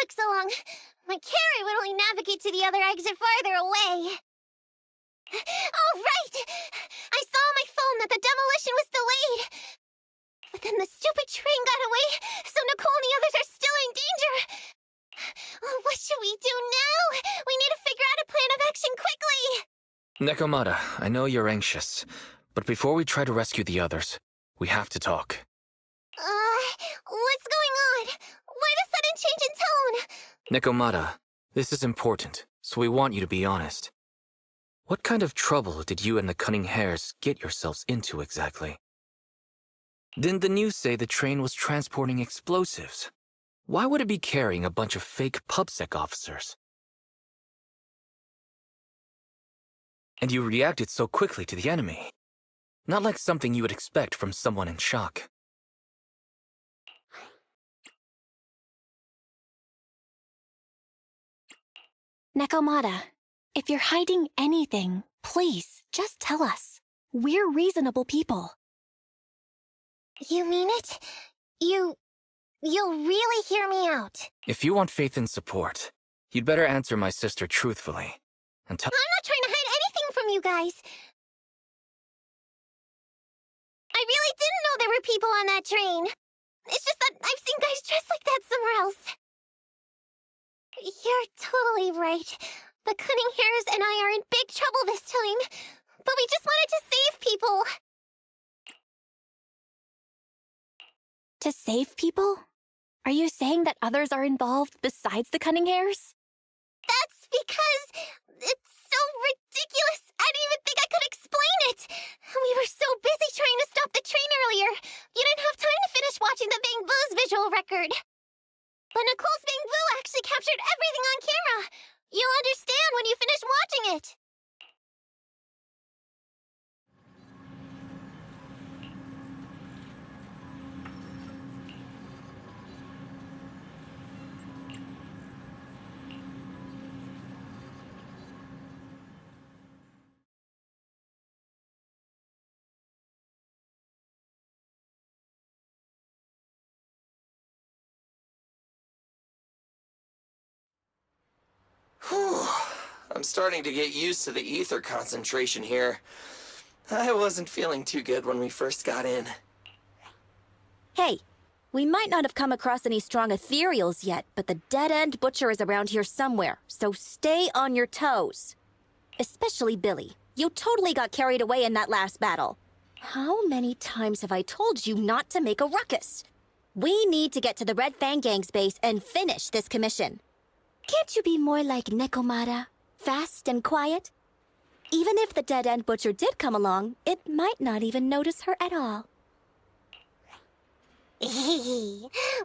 took so long. My carrot would only navigate to the other exit farther away. Oh, right! I saw on my phone that the demolition was delayed. But then the stupid train got away, so Nicole and the others are still in danger. Oh, what should we do now? We need to figure out a plan of action quickly! Nekomata, I know you're anxious, but before we try to rescue the others, we have to talk. What's going on? Why the sudden change in tone? Nekomata, this is important, so we want you to be honest. What kind of trouble did you and the Cunning Hares get yourselves into exactly? Didn't the news say the train was transporting explosives? Why would it be carrying a bunch of fake PubSec officers? And you reacted so quickly to the enemy. Not like something you would expect from someone in shock. Nekomata, if you're hiding anything, please, just tell us. We're reasonable people. You mean it? You'll really hear me out. If you want faith and support, you'd better answer my sister truthfully. And tell— I'm not trying to hide anything from you guys. I really didn't know there were people on that train. It's just that I've seen guys dressed like that somewhere else. You're totally right. The Cunning Hares and I are in big trouble this time. But we just wanted to save people. To save people? Are you saying that others are involved besides the Cunning Hares? That's because it's so ridiculous. I didn't even think I could explain it. We were so busy trying to stop the train earlier. You didn't have time to finish watching the Bang Boo's visual record. But Nicole's Bang Boo actually captured everything on camera. You'll understand when you finish watching it. Whew. I'm starting to get used to the ether concentration here. I wasn't feeling too good when we first got in. Hey, we might not have come across any strong ethereals yet, but the dead-end butcher is around here somewhere, so stay on your toes. Especially Billy. You totally got carried away in that last battle. How many times have I told you not to make a ruckus? We need to get to the Red Fang Gang's base and finish this commission. Can't you be more like Nekomata? Fast and quiet? Even if the dead-end butcher did come along, it might not even notice her at all. Plus,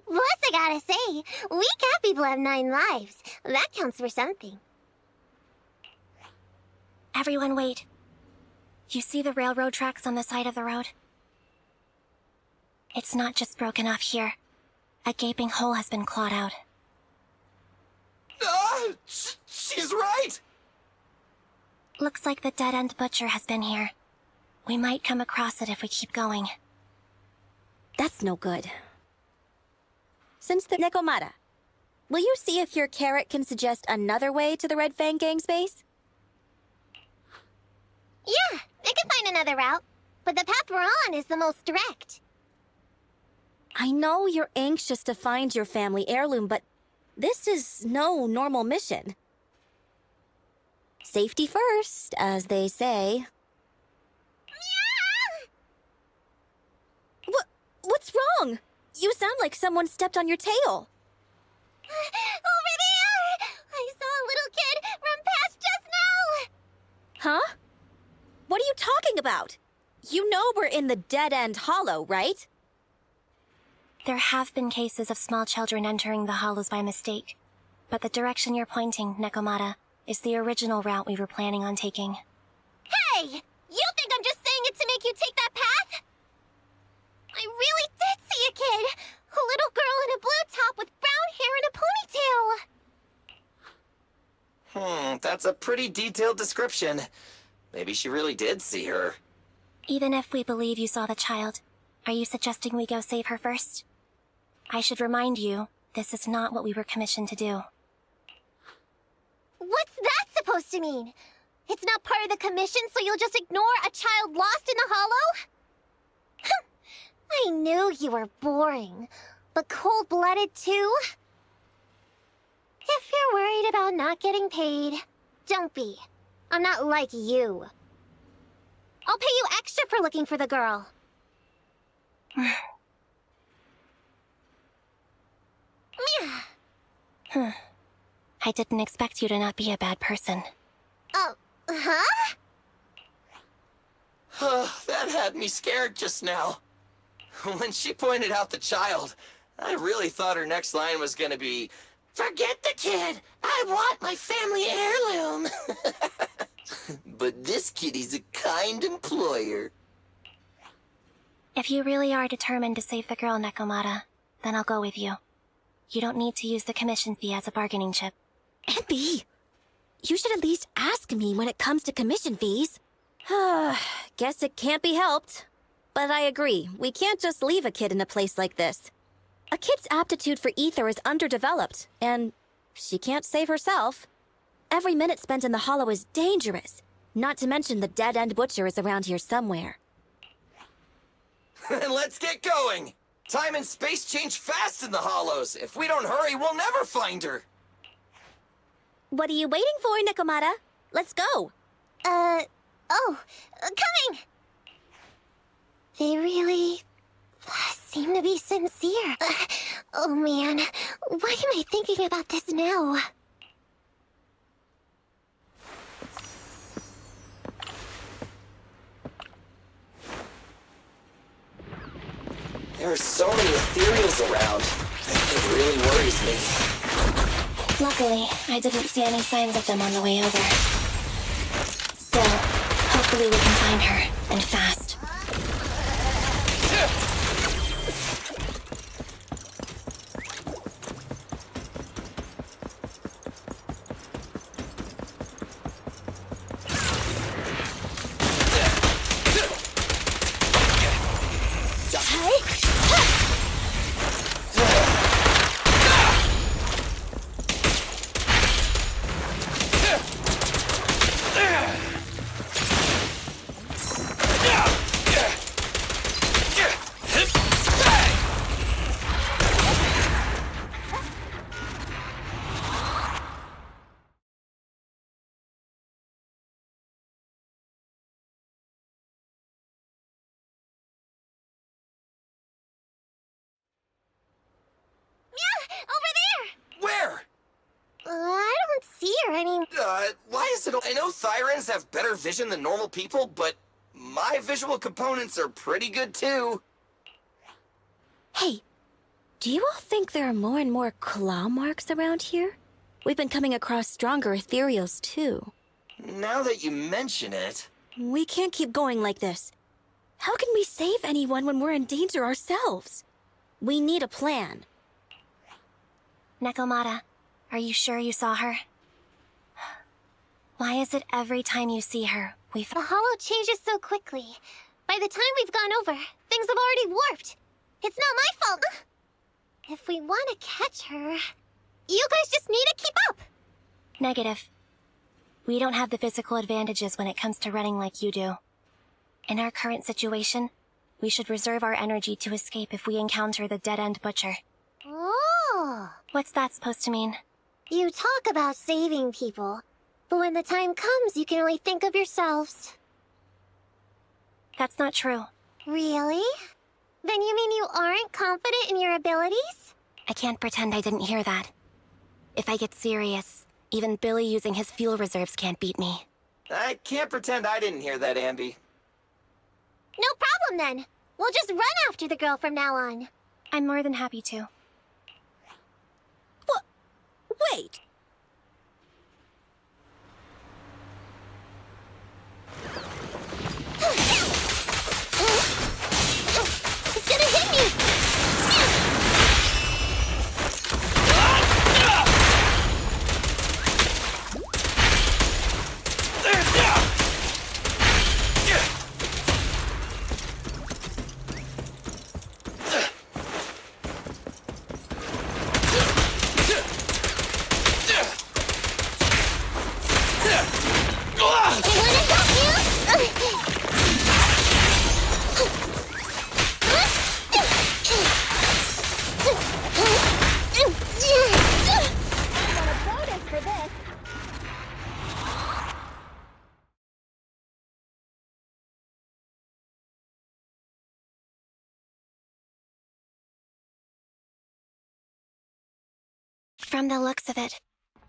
I gotta say, we cat people have 9 lives. That counts for something. Everyone wait. You see the railroad tracks on the side of the road? It's not just broken off here. A gaping hole has been clawed out. She's right! Looks like the dead-end butcher has been here. We might come across it if we keep going. That's no good. Since the Nekomata, will you see if your carrot can suggest another way to the Red Fang Gang's base? Yeah, I can find another route, but the path we're on is the most direct. I know you're anxious to find your family heirloom, but this is no normal mission. Safety first, as they say. What's wrong? You sound like someone stepped on your tail. Over there! I saw a little kid run past just now! Huh? What are you talking about? You know we're in the dead-end hollow, right? There have been cases of small children entering the hollows by mistake, but the direction you're pointing, Nekomata, is the original route we were planning on taking. Hey! You think I'm just saying it to make you take that path? I really did see a kid! A little girl in a blue top with brown hair and a ponytail! That's a pretty detailed description. Maybe she really did see her. Even if we believe you saw the child, are you suggesting we go save her first? I should remind you, This is not what we were commissioned to do. What's that supposed to mean? It's not part of the commission, so you'll just ignore a child lost in the hollow? I knew you were boring, but cold-blooded too? If you're worried about not getting paid, don't be. I'm not like you. I'll pay you extra for looking for the girl. I didn't expect you to not be a bad person. Oh, huh? That had me scared just now. When she pointed out the child, I really thought her next line was gonna be, "Forget the kid! I want my family heirloom!" But this kitty's a kind employer. If you really are determined to save the girl, Nekomata, then I'll go with you. You don't need to use the commission fee as a bargaining chip. Emby, you should at least ask me when it comes to commission fees. Guess it can't be helped. But I agree, we can't just leave a kid in a place like this. A kid's aptitude for ether is underdeveloped, and she can't save herself. Every minute spent in the hollow is dangerous, not to mention the dead-end butcher is around here somewhere. Let's get going! Time and space change fast in the hollows. If we don't hurry, we'll never find her. What are you waiting for, Nekomata? Let's go. Coming! They really seem to be sincere. Oh man, why am I thinking about this now? There are so many Ethereals around. It really worries me. Luckily, I didn't see any signs of them on the way over. Still, hopefully we can find her, and fast. I don't see her, Why is it... I know Thyrans have better vision than normal people, but my visual components are pretty good too. Hey, do you all think there are more and more claw marks around here? We've been coming across stronger Ethereals too. Now that you mention it... We can't keep going like this. How can we save anyone when we're in danger ourselves? We need a plan. Nekomata, are you sure you saw her? Why is it every time you see her, we... The hollow changes so quickly. By the time we've gone over, things have already warped. It's not my fault. If we want to catch her, you guys just need to keep up. Negative. We don't have the physical advantages when it comes to running like you do. In our current situation, we should reserve our energy to escape if we encounter the dead-end butcher. Oh! What's that supposed to mean? You talk about saving people, but when the time comes, you can only think of yourselves. That's not true. Really? Then you mean you aren't confident in your abilities? I can't pretend I didn't hear that. If I get serious, even Billy using his fuel reserves can't beat me. I can't pretend I didn't hear that, Ambi. No problem then. We'll just run after the girl from now on. I'm more than happy to. Wait! It's gonna hit me! From the looks of it,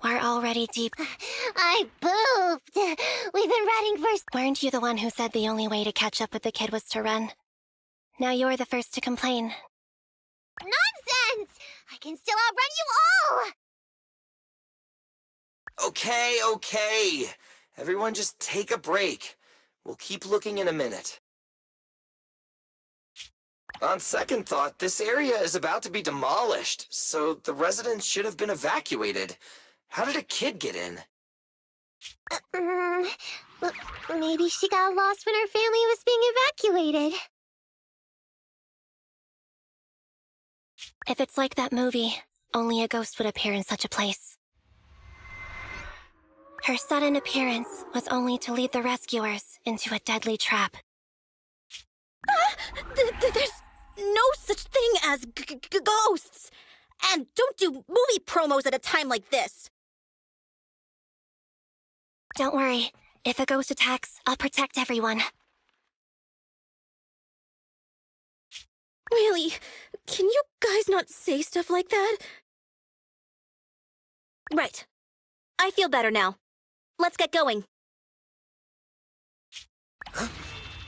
we're already deep. I pooped. We've been running for... Weren't you the one who said the only way to catch up with the kid was to run? Now you're the first to complain. Nonsense! I can still outrun you all! Okay. Everyone just take a break. We'll keep looking in a minute. On second thought, this area is about to be demolished, so the residents should have been evacuated. How did a kid get in? Maybe she got lost when her family was being evacuated. If it's like that movie, only a ghost would appear in such a place. Her sudden appearance was only to lead the rescuers into a deadly trap. There's no such thing as ghosts! And don't do movie promos at a time like this! Don't worry. If a ghost attacks, I'll protect everyone. Really? Can you guys not say stuff like that? Right. I feel better now. Let's get going.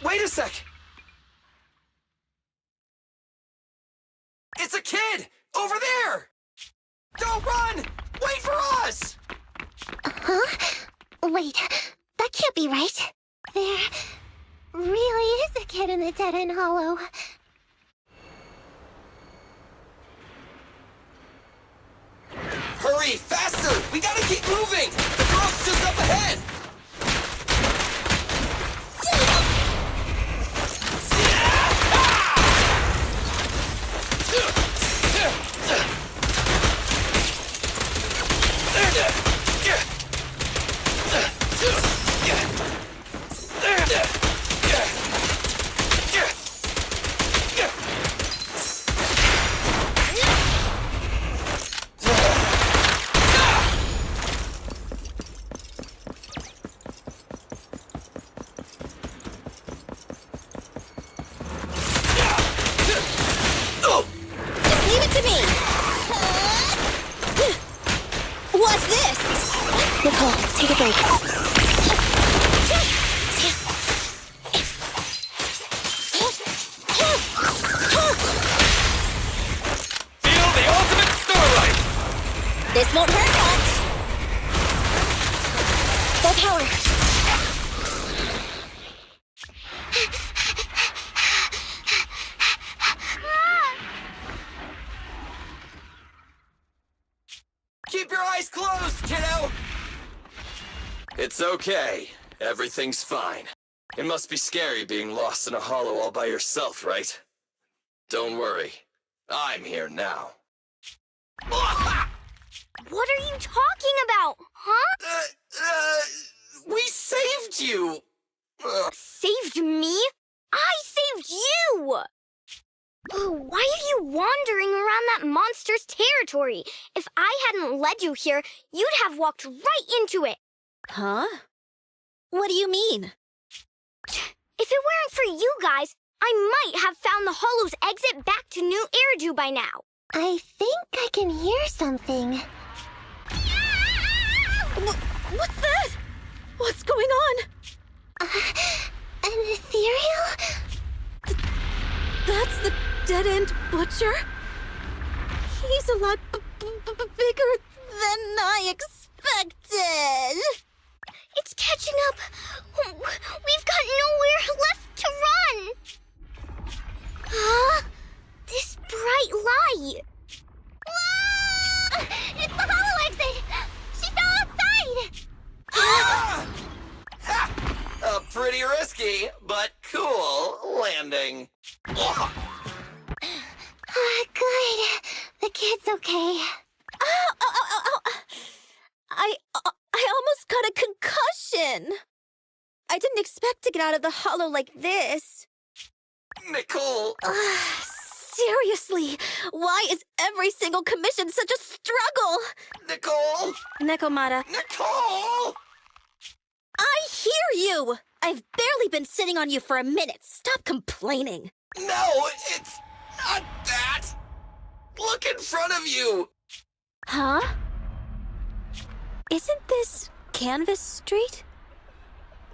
Wait a sec! It's a kid! Over there! Don't run! Wait for us! Huh? Wait, that can't be right. There really is a kid in the dead-end hollow. Hurry, faster! We gotta keep moving! The girl's just up ahead! Nicole, take a break. Feel the ultimate starlight! This won't hurt much! Full power. Keep your eyes closed, kiddo! It's okay. Everything's fine. It must be scary being lost in a hollow all by yourself, right? Don't worry. I'm here now. What are you talking about, huh? We saved you! Saved me? I saved you! Why are you wandering around that monster's territory? If I hadn't led you here, you'd have walked right into it. Huh? What do you mean? If it weren't for you guys, I might have found the hollow's exit back to New Eridu by now. I think I can hear something. What's that? What's going on? An Ethereal? That's the dead-end butcher? He's a lot bigger than I expected. It's catching up. We've got nowhere left to run. Huh? This bright light. Whoa! It's the hollow exit! She fell outside! A pretty risky, but cool landing. Good. The kid's okay. I almost got a concussion. I didn't expect to get out of the hollow like this. Nicole! Seriously, why is every single commission such a struggle? Nicole! Nekomata. Nicole! I hear you! I've barely been sitting on you for a minute. Stop complaining. No, it's not that! Look in front of you! Huh? Isn't this Canvas Street?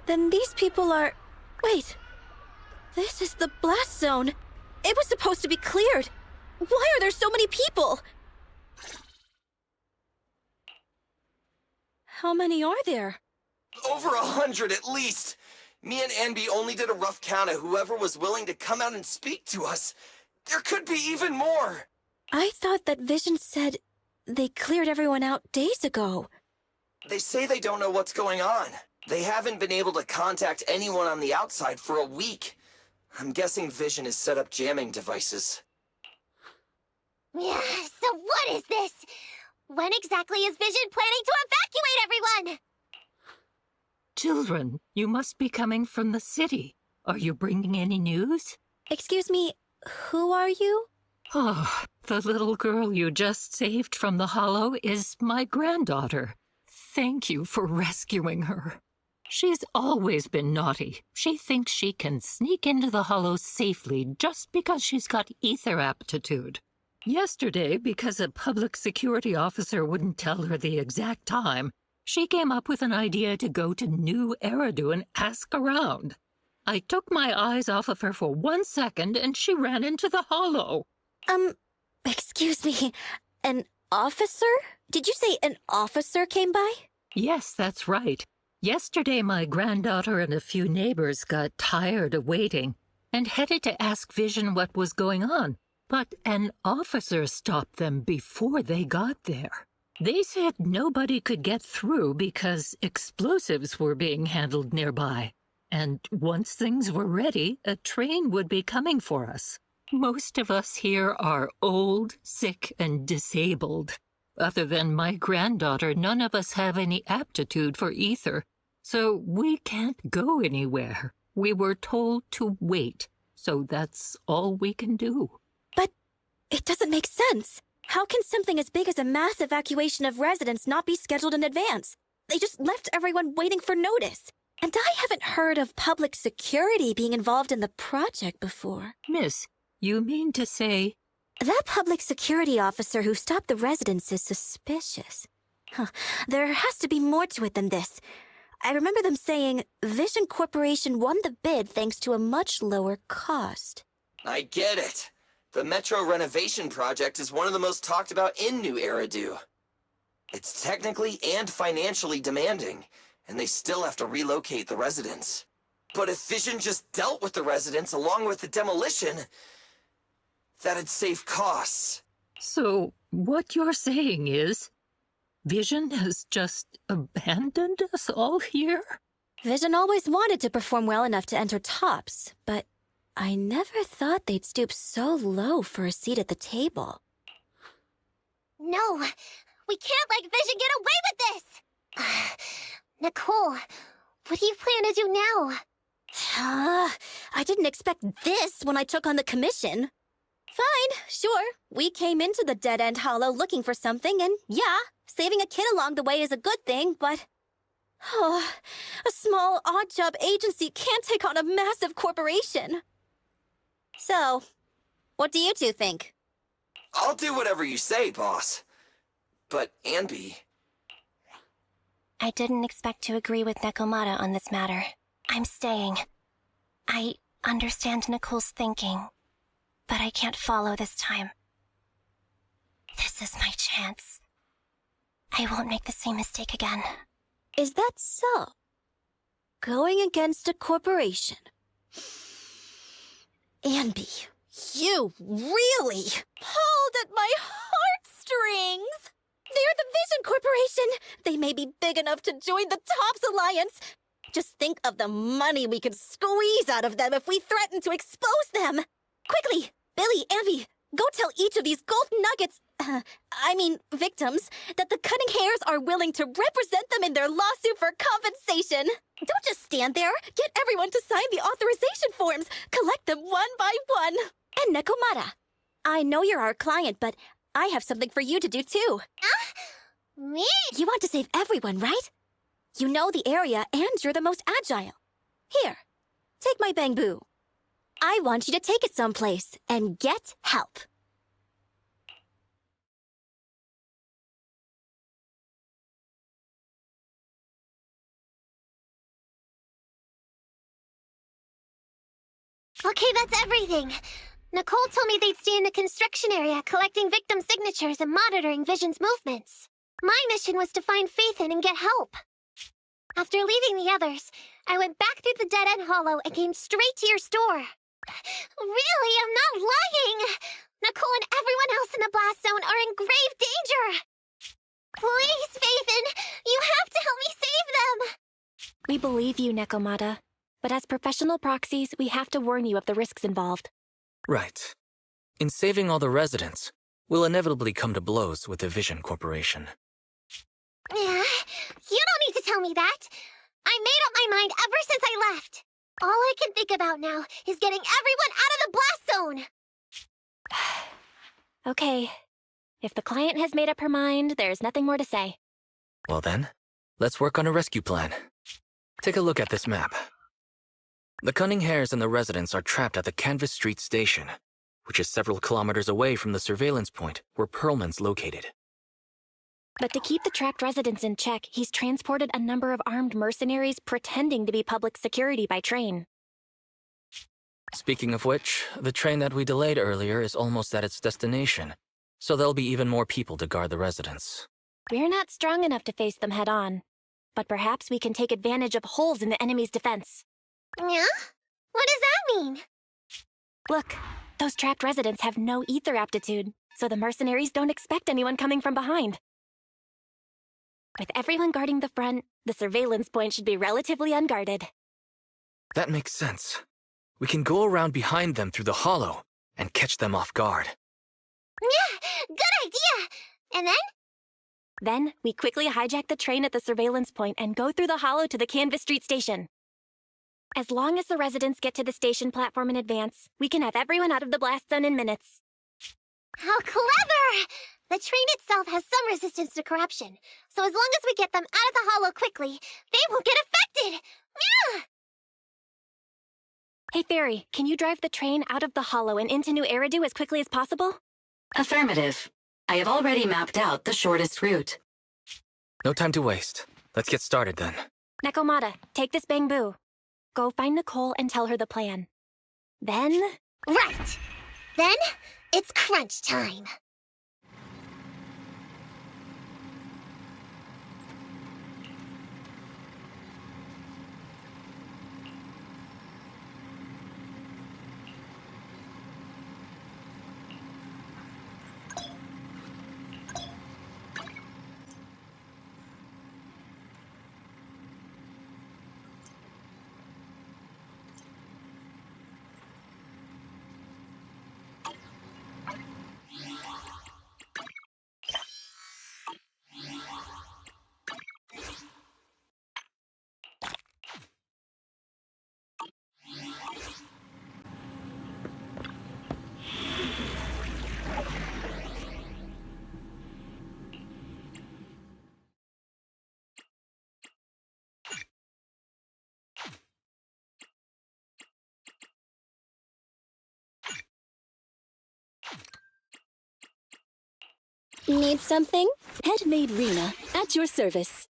Then these people are... Wait. This is the blast zone. It was supposed to be cleared. Why are there so many people? How many are there? Over 100 at least. Me and Anby only did a rough count of whoever was willing to come out and speak to us. There could be even more. I thought that Vision said they cleared everyone out days ago. They say they don't know what's going on. They haven't been able to contact anyone on the outside for a week. I'm guessing Vision has set up jamming devices. Yeah, so what is this? When exactly is Vision planning to evacuate everyone? Children, you must be coming from the city. Are you bringing any news? Excuse me, who are you? Oh, the little girl you just saved from the Hollow is my granddaughter. Thank you for rescuing her. She's always been naughty. She thinks she can sneak into the Hollow safely just because she's got ether aptitude. Yesterday, because a public security officer wouldn't tell her the exact time, she came up with an idea to go to New Eridu and ask around. I took my eyes off of her for 1 second and she ran into the Hollow. Excuse me, an officer? Did you say an officer came by? Yes, that's right. Yesterday, my granddaughter and a few neighbors got tired of waiting and headed to ask Vision what was going on. But an officer stopped them before they got there. They said nobody could get through because explosives were being handled nearby. And once things were ready, a train would be coming for us. Most of us here are old, sick, and disabled. Other than my granddaughter, none of us have any aptitude for ether, so we can't go anywhere. We were told to wait, so that's all we can do. But it doesn't make sense. How can something as big as a mass evacuation of residents not be scheduled in advance? They just left everyone waiting for notice. And I haven't heard of public security being involved in the project before. Miss, you mean to say... That public security officer who stopped the residents is suspicious. There has to be more to it than this. I remember them saying Vision Corporation won the bid thanks to a much lower cost. I get it. The Metro renovation project is one of the most talked about in New Eridu. It's technically and financially demanding, and they still have to relocate the residents. But if Vision just dealt with the residents along with the demolition, that'd save costs. So, what you're saying is, Vision has just abandoned us all here? Vision always wanted to perform well enough to enter tops, but I never thought they'd stoop so low for a seat at the table. No, we can't let Vision get away with this! Nicole, what do you plan to do now? I didn't expect this when I took on the commission. Fine, sure. We came into the dead-end hollow looking for something, and yeah, saving a kid along the way is a good thing, but... a small, odd-job agency can't take on a massive corporation. So, what do you two think? I'll do whatever you say, boss. But, Anby... I didn't expect to agree with Nekomata on this matter. I'm staying. I understand Nicole's thinking, but I can't follow this time. This is my chance. I won't make the same mistake again. Is that so? Going against a corporation? Anby, you really pulled at my heartstrings! They're the Vision Corporation! They may be big enough to join the Tops Alliance! Just think of the money we could squeeze out of them if we threaten to expose them! Quickly, Billy, Anby, go tell each of these gold nuggets, victims, that the Cunning Hairs are willing to represent them in their lawsuit for compensation! Don't just stand there! Get everyone to sign the authorization forms! Collect them one by one! And Nekomata, I know you're our client, but I have something for you to do too. Me? You want to save everyone, right? You know the area and you're the most agile. Here, take my bamboo. I want you to take it someplace and get help. Okay, that's everything. Nicole told me they'd stay in the construction area, collecting victim signatures and monitoring Vision's movements. My mission was to find Faithin and get help. After leaving the others, I went back through the dead-end hollow and came straight to your store. Really, I'm not lying! Nicole and everyone else in the blast zone are in grave danger! Please, Faithin, you have to help me save them! We believe you, Nekomata. But as professional proxies, we have to warn you of the risks involved. Right. In saving all the residents, we'll inevitably come to blows with the Vision Corporation. Yeah, you don't need to tell me that. I made up my mind ever since I left. All I can think about now is getting everyone out of the blast zone! Okay. If the client has made up her mind, there's nothing more to say. Well then, let's work on a rescue plan. Take a look at this map. The Cunning Hares and the residents are trapped at the Canvas Street station, which is several kilometers away from the surveillance point where Perlman's located. But to keep the trapped residents in check, he's transported a number of armed mercenaries pretending to be public security by train. Speaking of which, the train that we delayed earlier is almost at its destination, so there'll be even more people to guard the residents. We're not strong enough to face them head-on, but perhaps we can take advantage of holes in the enemy's defense. Yeah? What does that mean? Look, those trapped residents have no ether aptitude, so the mercenaries don't expect anyone coming from behind. With everyone guarding the front, the surveillance point should be relatively unguarded. That makes sense. We can go around behind them through the hollow and catch them off guard. Yeah, good idea! And then? Then, we quickly hijack the train at the surveillance point and go through the hollow to the Canvas Street station. As long as the residents get to the station platform in advance, we can have everyone out of the blast zone in minutes. How clever! The train itself has some resistance to corruption, so as long as we get them out of the hollow quickly, they won't get affected! Yeah! Hey, Fairy, can you drive the train out of the hollow and into New Eridu as quickly as possible? Affirmative. I have already mapped out the shortest route. No time to waste. Let's get started then. Nekomata, take this bamboo. Go find Nicole and tell her the plan. Then... Right! Then, it's crunch time. Need something? Headmaid Rena, at your service.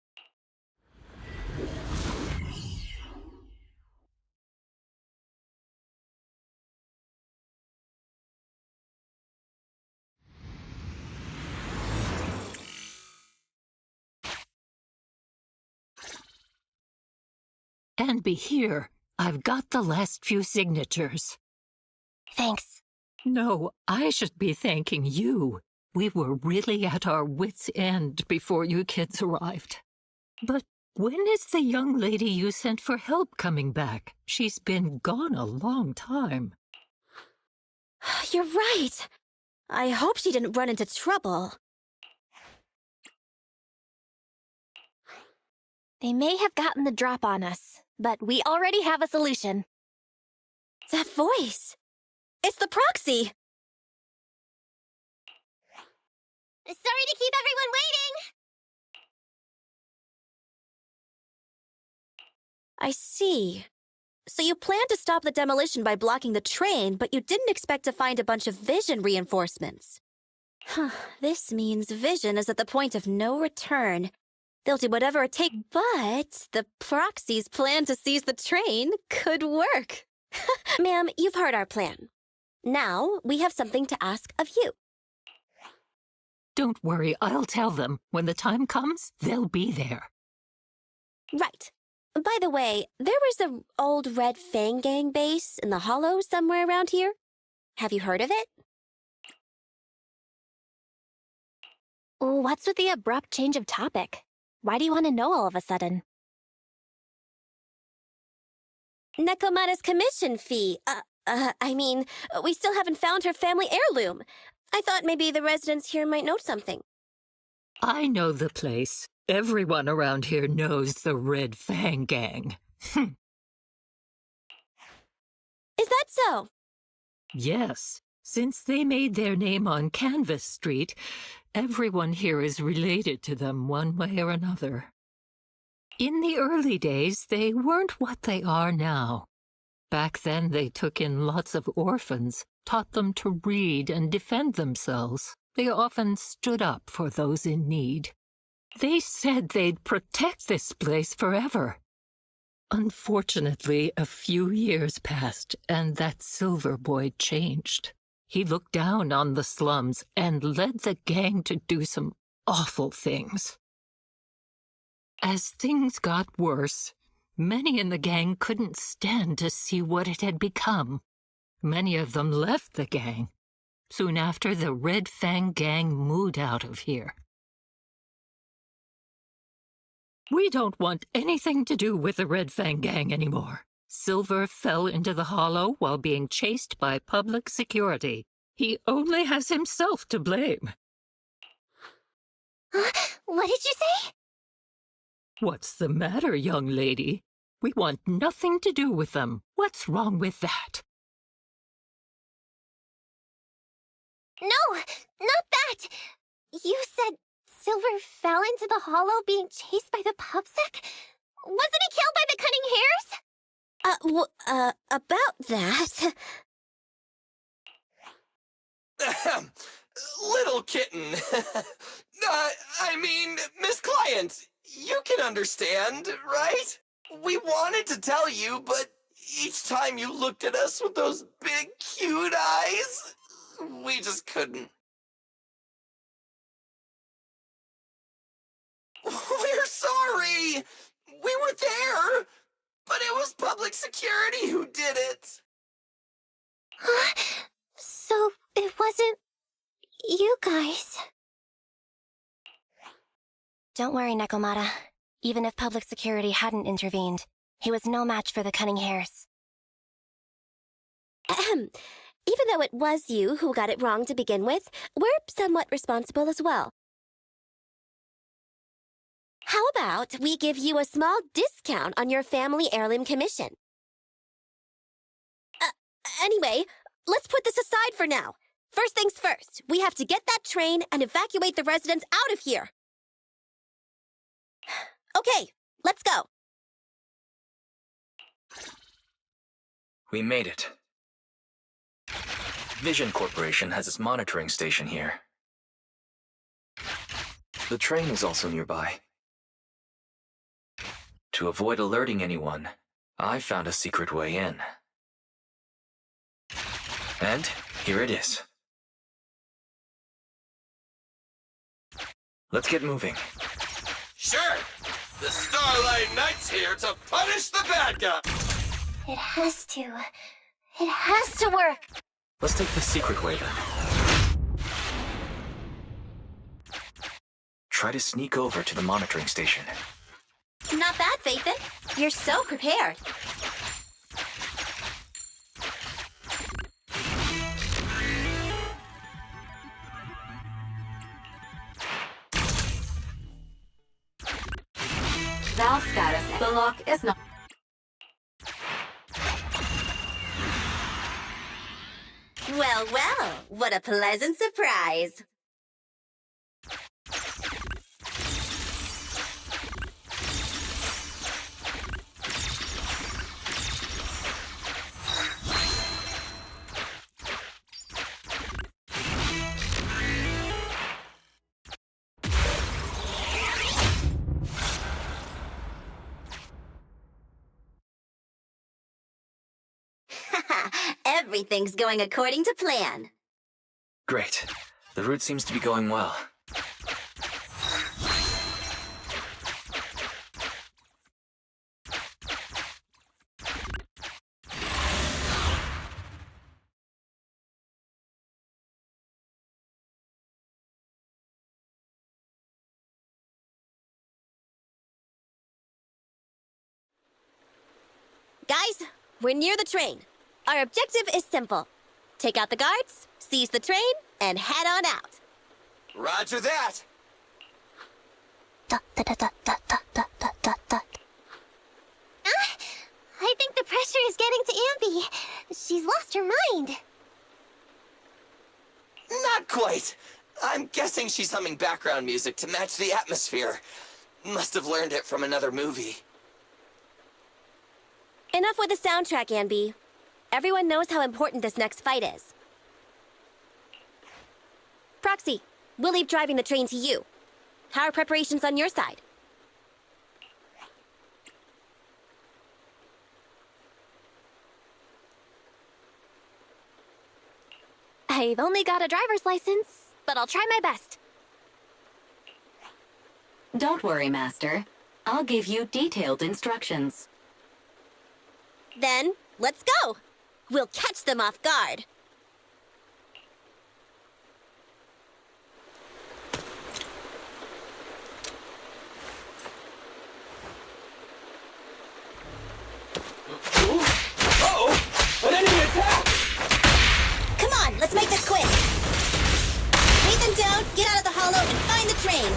And be here. I've got the last few signatures. Thanks. No, I should be thanking you. We were really at our wits' end before you kids arrived. But when is the young lady you sent for help coming back? She's been gone a long time. You're right. I hope she didn't run into trouble. They may have gotten the drop on us, but we already have a solution. That voice! It's the proxy! Sorry to keep everyone waiting! I see. So you planned to stop the demolition by blocking the train, but you didn't expect to find a bunch of Vision reinforcements. Huh, this means Vision is at the point of no return. They'll do whatever it takes, but the proxy's plan to seize the train could work. Ma'am, you've heard our plan. Now, we have something to ask of you. Don't worry, I'll tell them. When the time comes, they'll be there. Right. By the way, there was an old Red Fang Gang base in the Hollow somewhere around here. Have you heard of it? What's with the abrupt change of topic? Why do you want to know all of a sudden? Nekomata's commission fee. We still haven't found her family heirloom. I thought maybe the residents here might know something. I know the place. Everyone around here knows the Red Fang Gang. Is that so? Yes. Since they made their name on Canvas Street, everyone here is related to them one way or another. In the early days, they weren't what they are now. Back then, they took in lots of orphans, taught them to read and defend themselves. They often stood up for those in need. They said they'd protect this place forever. Unfortunately, a few years passed, and that Silver Boy changed. He looked down on the slums and led the gang to do some awful things. As things got worse, many in the gang couldn't stand to see what it had become. Many of them left the gang. Soon after, the Red Fang Gang moved out of here. We don't want anything to do with the Red Fang Gang anymore. Silver fell into the Hollow while being chased by public security. He only has himself to blame. What did you say? What's the matter, young lady? We want nothing to do with them. What's wrong with that? No, not that! You said Silver fell into the Hollow being chased by the PubSec? Wasn't he killed by the Cunning Hares? About that... Little kitten. Miss Client, you can understand, right? We wanted to tell you, but each time you looked at us with those big, cute eyes, we just couldn't. We're sorry! We were there, but it was public security who did it. So it wasn't you guys. Don't worry, Nekomata. Even if public security hadn't intervened, he was no match for the Cunning Hares. Even though it was you who got it wrong to begin with, we're somewhat responsible as well. How about we give you a small discount on your family heirloom commission? Anyway, let's put this aside for now. First things first, we have to get that train and evacuate the residents out of here. Okay, let's go. We made it. Vision Corporation has its monitoring station here. The train is also nearby. To avoid alerting anyone, I found a secret way in. And here it is. Let's get moving. Sure! The Starlight Knight's here to punish the bad guy! It has to. It has to work. Let's take the secret way then. Try to sneak over to the monitoring station. Not bad, Phaethon. You're so prepared. Valve status. The lock is not... Well, well, what a pleasant surprise. Everything's going according to plan. Great. The route seems to be going well. Guys, we're near the train. Our objective is simple. Take out the guards, seize the train, and head on out. Roger that! I think the pressure is getting to Ambi. She's lost her mind. Not quite. I'm guessing she's humming background music to match the atmosphere. Must have learned it from another movie. Enough with the soundtrack, Anby. Everyone knows how important this next fight is. Proxy, we'll leave driving the train to you. How are preparations on your side? I've only got a driver's license, but I'll try my best. Don't worry, Master. I'll give you detailed instructions. Then, let's go! We'll catch them off guard. Uh-oh! An enemy attack! Come on, let's make this quick! Take them down, get out of the hollow, and find the train!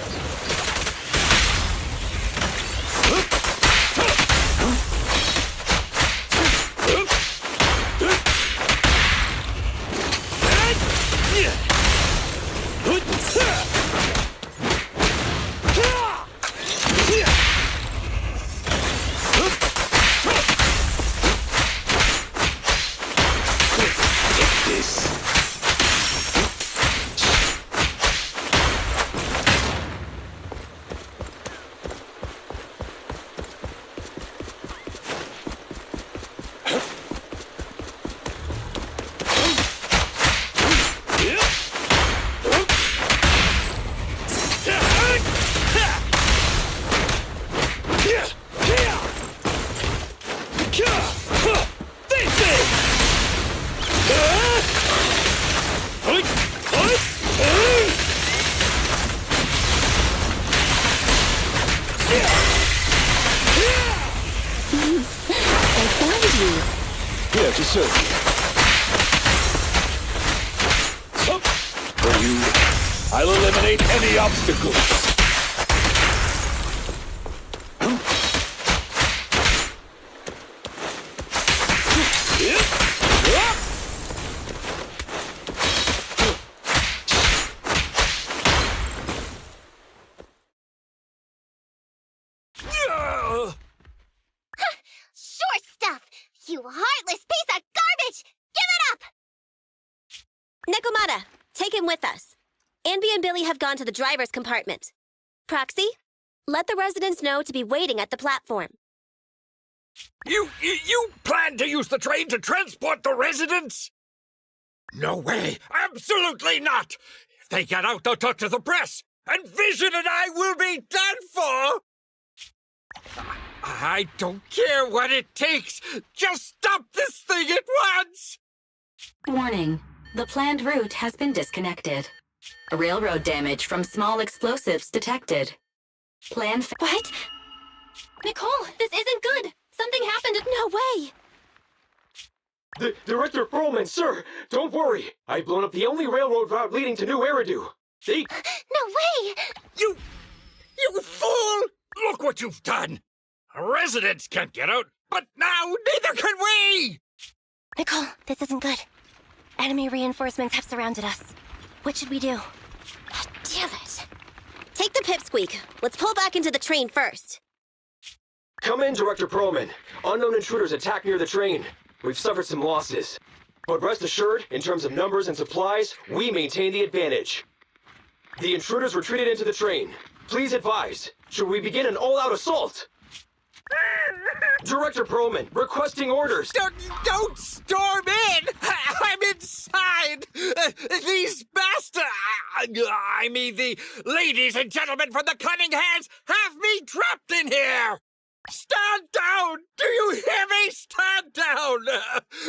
Here to serve you. For you, I'll eliminate any obstacles. Short stuff! You heartless piece of garbage! Give it up! Nekomata, take him with us. Anby and Billy have gone to the driver's compartment. Proxy, let the residents know to be waiting at the platform. You plan to use the train to transport the residents? No way! Absolutely not! If they get out, they'll talk to the press, and Vision and I will be done for! I don't care what it takes! Just stop this thing at once! Warning. The planned route has been disconnected. Railroad damage from small explosives detected. What? Nicole, this isn't good! Something happened. No way! Director Perlman, sir! Don't worry! I've blown up the only railroad route leading to New Eridu. They... No way! You fool! Look what you've done! Residents can't get out, but now neither can we! Nicole, this isn't good. Enemy reinforcements have surrounded us. What should we do? Damn it. Take the pipsqueak. Let's pull back into the train first. Come in, Director Perlman. Unknown intruders attacked near the train. We've suffered some losses. But rest assured, in terms of numbers and supplies, we maintain the advantage. The intruders retreated into the train. Please advise, should we begin an all-out assault? Director Perlman, requesting orders. Don't storm in! I'm inside! These bastards... I mean, the ladies and gentlemen from the Cunning Hands have me trapped in here! Stand down! Do you hear me? Stand down!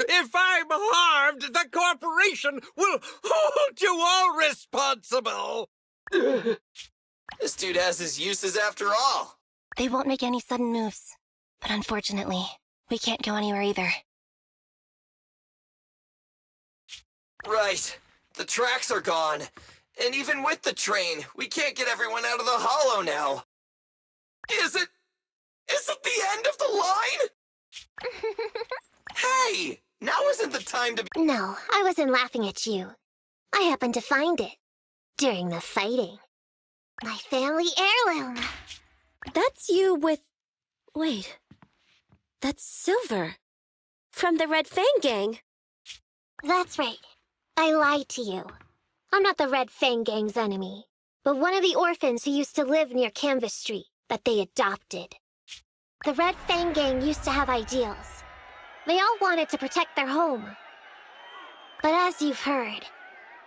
If I'm harmed, the corporation will hold you all responsible! This dude has his uses after all. They won't make any sudden moves. But unfortunately, we can't go anywhere either. Right. The tracks are gone. And even with the train, we can't get everyone out of the hollow now. Is it the end of the line? Hey! Now isn't the time to be— No, I wasn't laughing at you. I happened to find it. During the fighting. My family heirloom. That's you with... Wait. That's Silver. From the Red Fang Gang. That's right. I lied to you. I'm not the Red Fang Gang's enemy, but one of the orphans who used to live near Canvas Street that they adopted. The Red Fang Gang used to have ideals. They all wanted to protect their home. But as you've heard,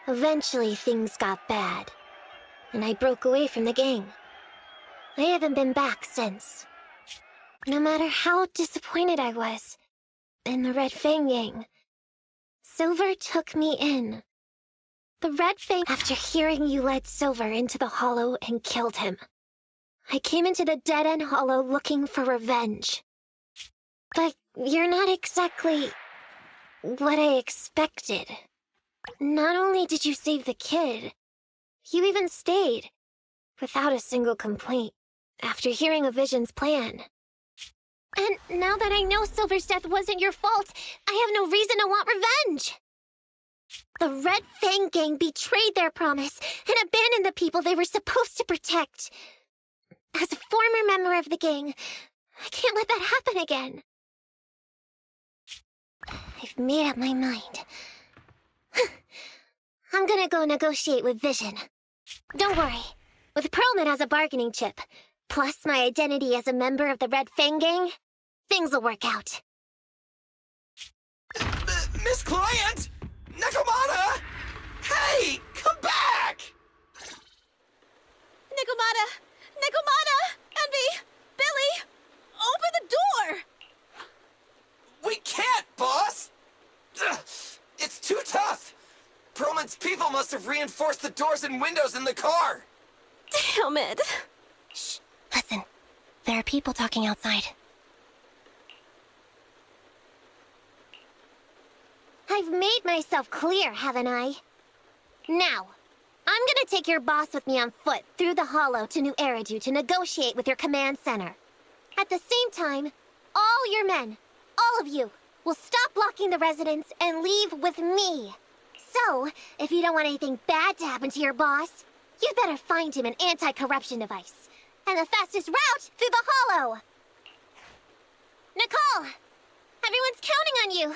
eventually things got bad, and I broke away from the gang. I haven't been back since. No matter how disappointed I was in the Red Fang Gang, Silver took me in. The Red Fang, after hearing you led Silver into the Hollow and killed him, I came into the dead-end Hollow looking for revenge. But you're not exactly what I expected. Not only did you save the kid, you even stayed, without a single complaint, after hearing a Vision's plan. And now that I know Silver's death wasn't your fault, I have no reason to want revenge. The Red Fang Gang betrayed their promise and abandoned the people they were supposed to protect. As a former member of the gang, I can't let that happen again. I've made up my mind. I'm gonna go negotiate with Vision. Don't worry. With Perlman as a bargaining chip, plus my identity as a member of the Red Fang Gang, things will work out. Miss Client! Nekomata! Hey! Come back! Nekomata! Nekomata! Envy! Billy! Open the door! We can't, boss! Ugh, it's too tough! Perlman's people must have reinforced the doors and windows in the car! Damn it! Shh, listen. There are people talking outside. I've made myself clear, haven't I? Now, I'm gonna take your boss with me on foot through the Hollow to New Eridu to negotiate with your command center. At the same time, all your men, all of you, will stop blocking the residents and leave with me. So, if you don't want anything bad to happen to your boss, you'd better find him an anti-corruption device. And the fastest route through the Hollow! Nicole! Everyone's counting on you!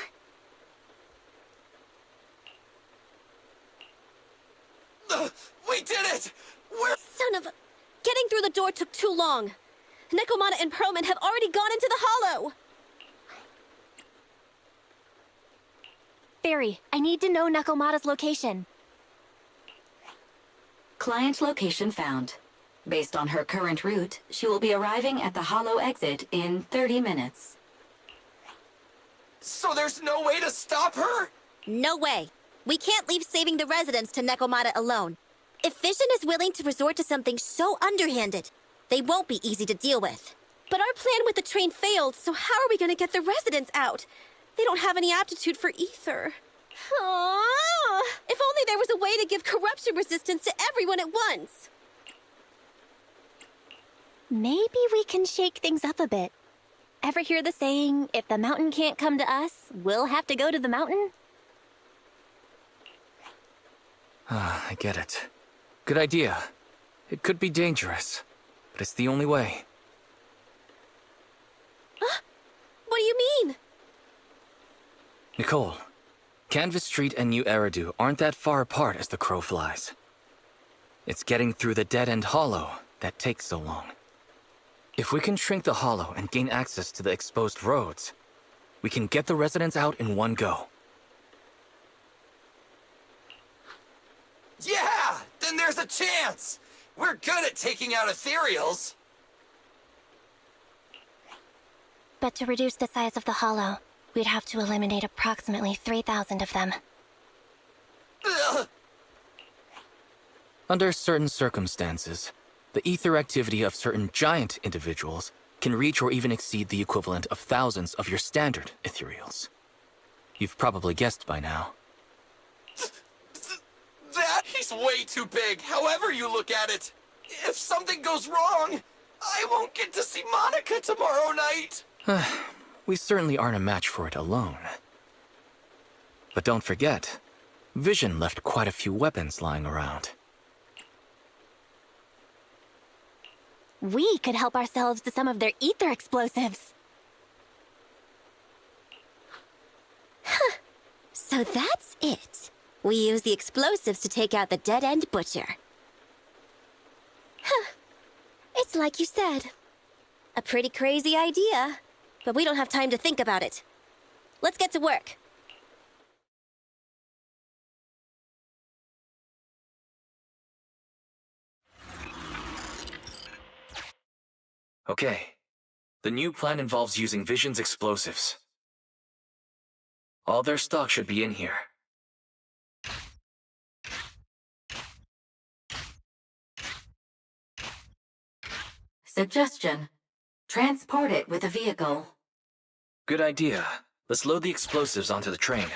We did it! We're— Son of a... Getting through the door took too long. Nekomata and Perlman have already gone into the Hollow! Barry, I need to know Nekomata's location. Client location found. Based on her current route, she will be arriving at the Hollow exit in 30 minutes. So there's no way to stop her? No way. We can't leave saving the residents to Nekomata alone. If Vision is willing to resort to something so underhanded, they won't be easy to deal with. But our plan with the train failed, so how are we gonna get the residents out? They don't have any aptitude for ether. Aww. If only there was a way to give corruption resistance to everyone at once. Maybe we can shake things up a bit. Ever hear the saying, if the mountain can't come to us, we'll have to go to the mountain? I get it. Good idea. It could be dangerous, but it's the only way. Huh? What do you mean? Nicole, Canvas Street and New Eridu aren't that far apart as the crow flies. It's getting through the dead-end hollow that takes so long. If we can shrink the hollow and gain access to the exposed roads, we can get the residents out in one go. Yeah! Then there's a chance! We're good at taking out Ethereals. But to reduce the size of the hollow, we'd have to eliminate approximately 3,000 of them. Ugh. Under certain circumstances, the ether activity of certain giant individuals can reach or even exceed the equivalent of thousands of your standard Ethereals. You've probably guessed by now. He's way too big, however you look at it. If something goes wrong, I won't get to see Monica tomorrow night. We certainly aren't a match for it alone. But don't forget, Vision left quite a few weapons lying around. We could help ourselves to some of their ether explosives. Huh. So that's it. We use the explosives to take out the dead-end butcher. Huh. It's like you said. A pretty crazy idea, but we don't have time to think about it. Let's get to work. Okay. The new plan involves using Vision's explosives. All their stock should be in here. Suggestion. Transport it with a vehicle. Good idea. Let's load the explosives onto the train.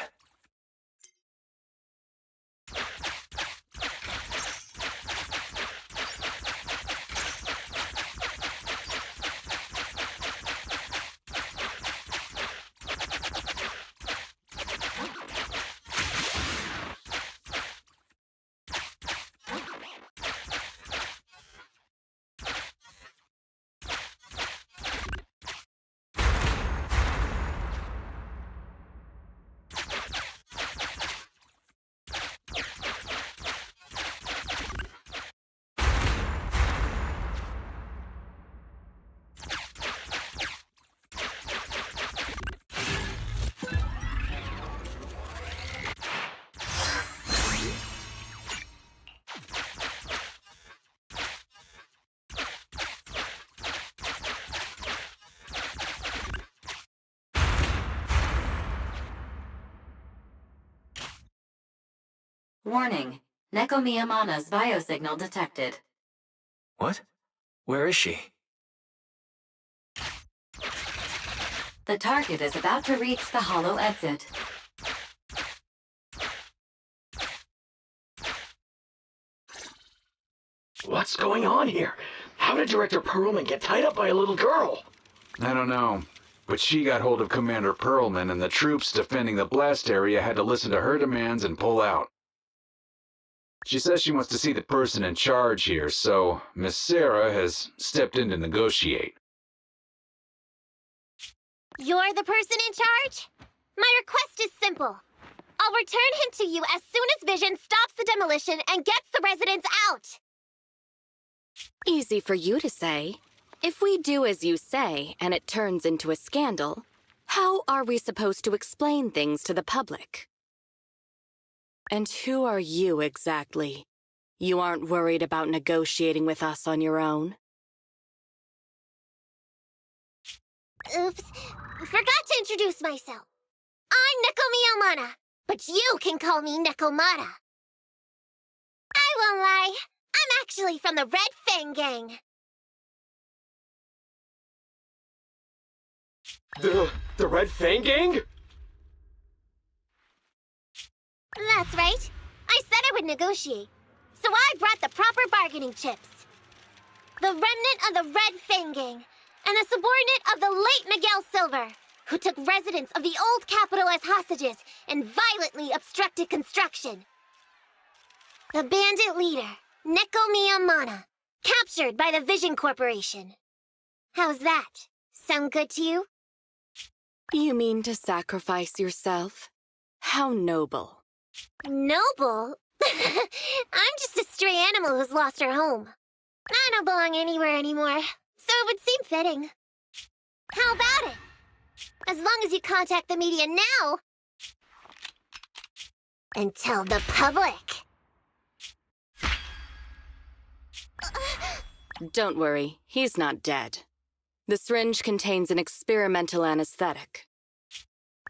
Warning. Nekomiyamana's biosignal detected. What? Where is she? The target is about to reach the hollow exit. What's going on here? How did Director Perlman get tied up by a little girl? I don't know, but she got hold of Commander Perlman, and the troops defending the blast area had to listen to her demands and pull out. She says she wants to see the person in charge here, so Miss Sarah has stepped in to negotiate. You're the person in charge? My request is simple. I'll return him to you as soon as Vision stops the demolition and gets the residents out. Easy for you to say. If we do as you say and it turns into a scandal, how are we supposed to explain things to the public? And who are you exactly? You aren't worried about negotiating with us on your own? Oops. Forgot to introduce myself. I'm Nekomiyamana, but you can call me Nekomata. I won't lie. I'm actually from the Red Fang Gang. The Red Fang Gang? That's right. I said I would negotiate. So I brought the proper bargaining chips. The remnant of the Red Fang Gang, and the subordinate of the late Miguel Silver, who took residents of the old capital as hostages and violently obstructed construction. The bandit leader, Nekomiyamana, captured by the Vision Corporation. How's that? Sound good to you? You mean to sacrifice yourself? How noble. Noble? I'm just a stray animal who's lost her home. I don't belong anywhere anymore, So it would seem fitting. How about it? As long as you contact the media now and tell the public. Don't worry, he's not dead. The syringe contains an experimental anesthetic.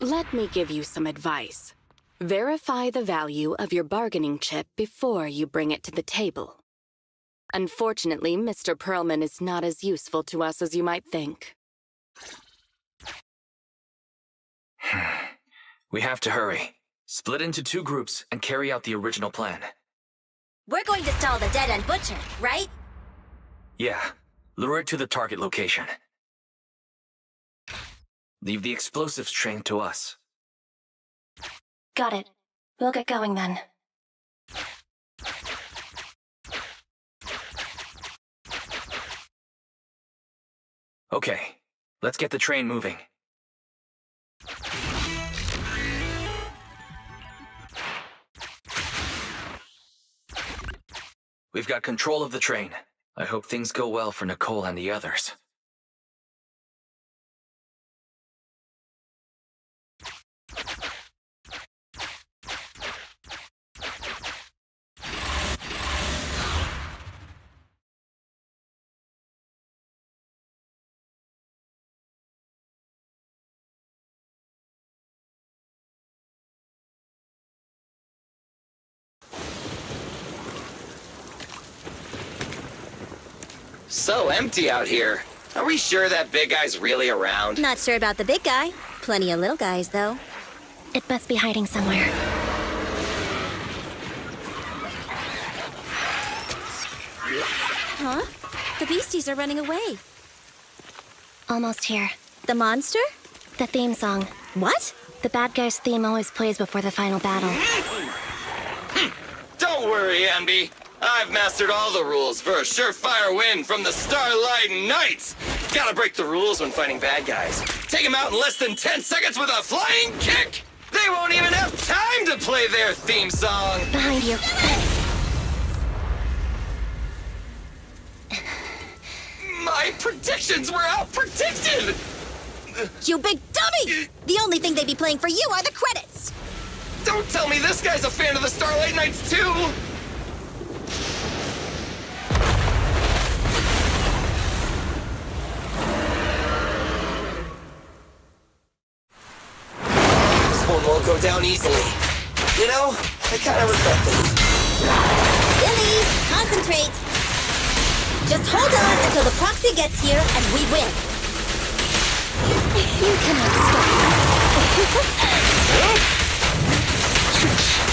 Let me give you some advice. Verify the value of your bargaining chip before you bring it to the table. Unfortunately, Mr. Perlman is not as useful to us as you might think. We have to hurry. Split into 2 groups and carry out the original plan. We're going to stall the dead-end butcher, right? Yeah. Lure it to the target location. Leave the explosives train to us. Got it. We'll get going then. Okay, let's get the train moving. We've got control of the train. I hope things go well for Nicole and the others. So empty out here. Are we sure that big guy's really around? Not sure about the big guy. Plenty of little guys, though. It must be hiding somewhere. Huh? The beasties are running away. Almost here. The monster? The theme song. What? The bad guy's theme always plays before the final battle. Don't worry, Ambi. I've mastered all the rules for a surefire win from the Starlight Knights. Gotta break the rules when fighting bad guys. Take them out in less than 10 seconds with a flying kick. They won't even have time to play their theme song. Behind you. My predictions were out-predicted! You big dummy! The only thing they'd be playing for you are the credits! Don't tell me this guy's a fan of the Starlight Knights, too! This one won't go down easily. You know, I kind of regret this. Billy, concentrate! Just hold on until the proxy gets here and we win. You cannot stop me.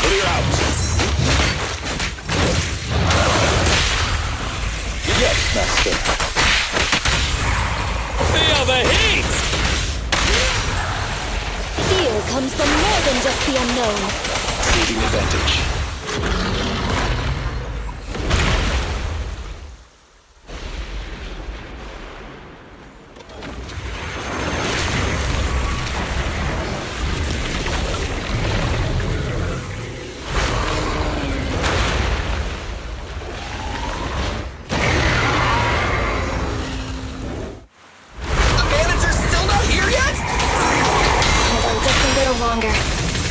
Clear out. Yes, master. Feel the heat! Fear comes from more than just the unknown. Ceding advantage.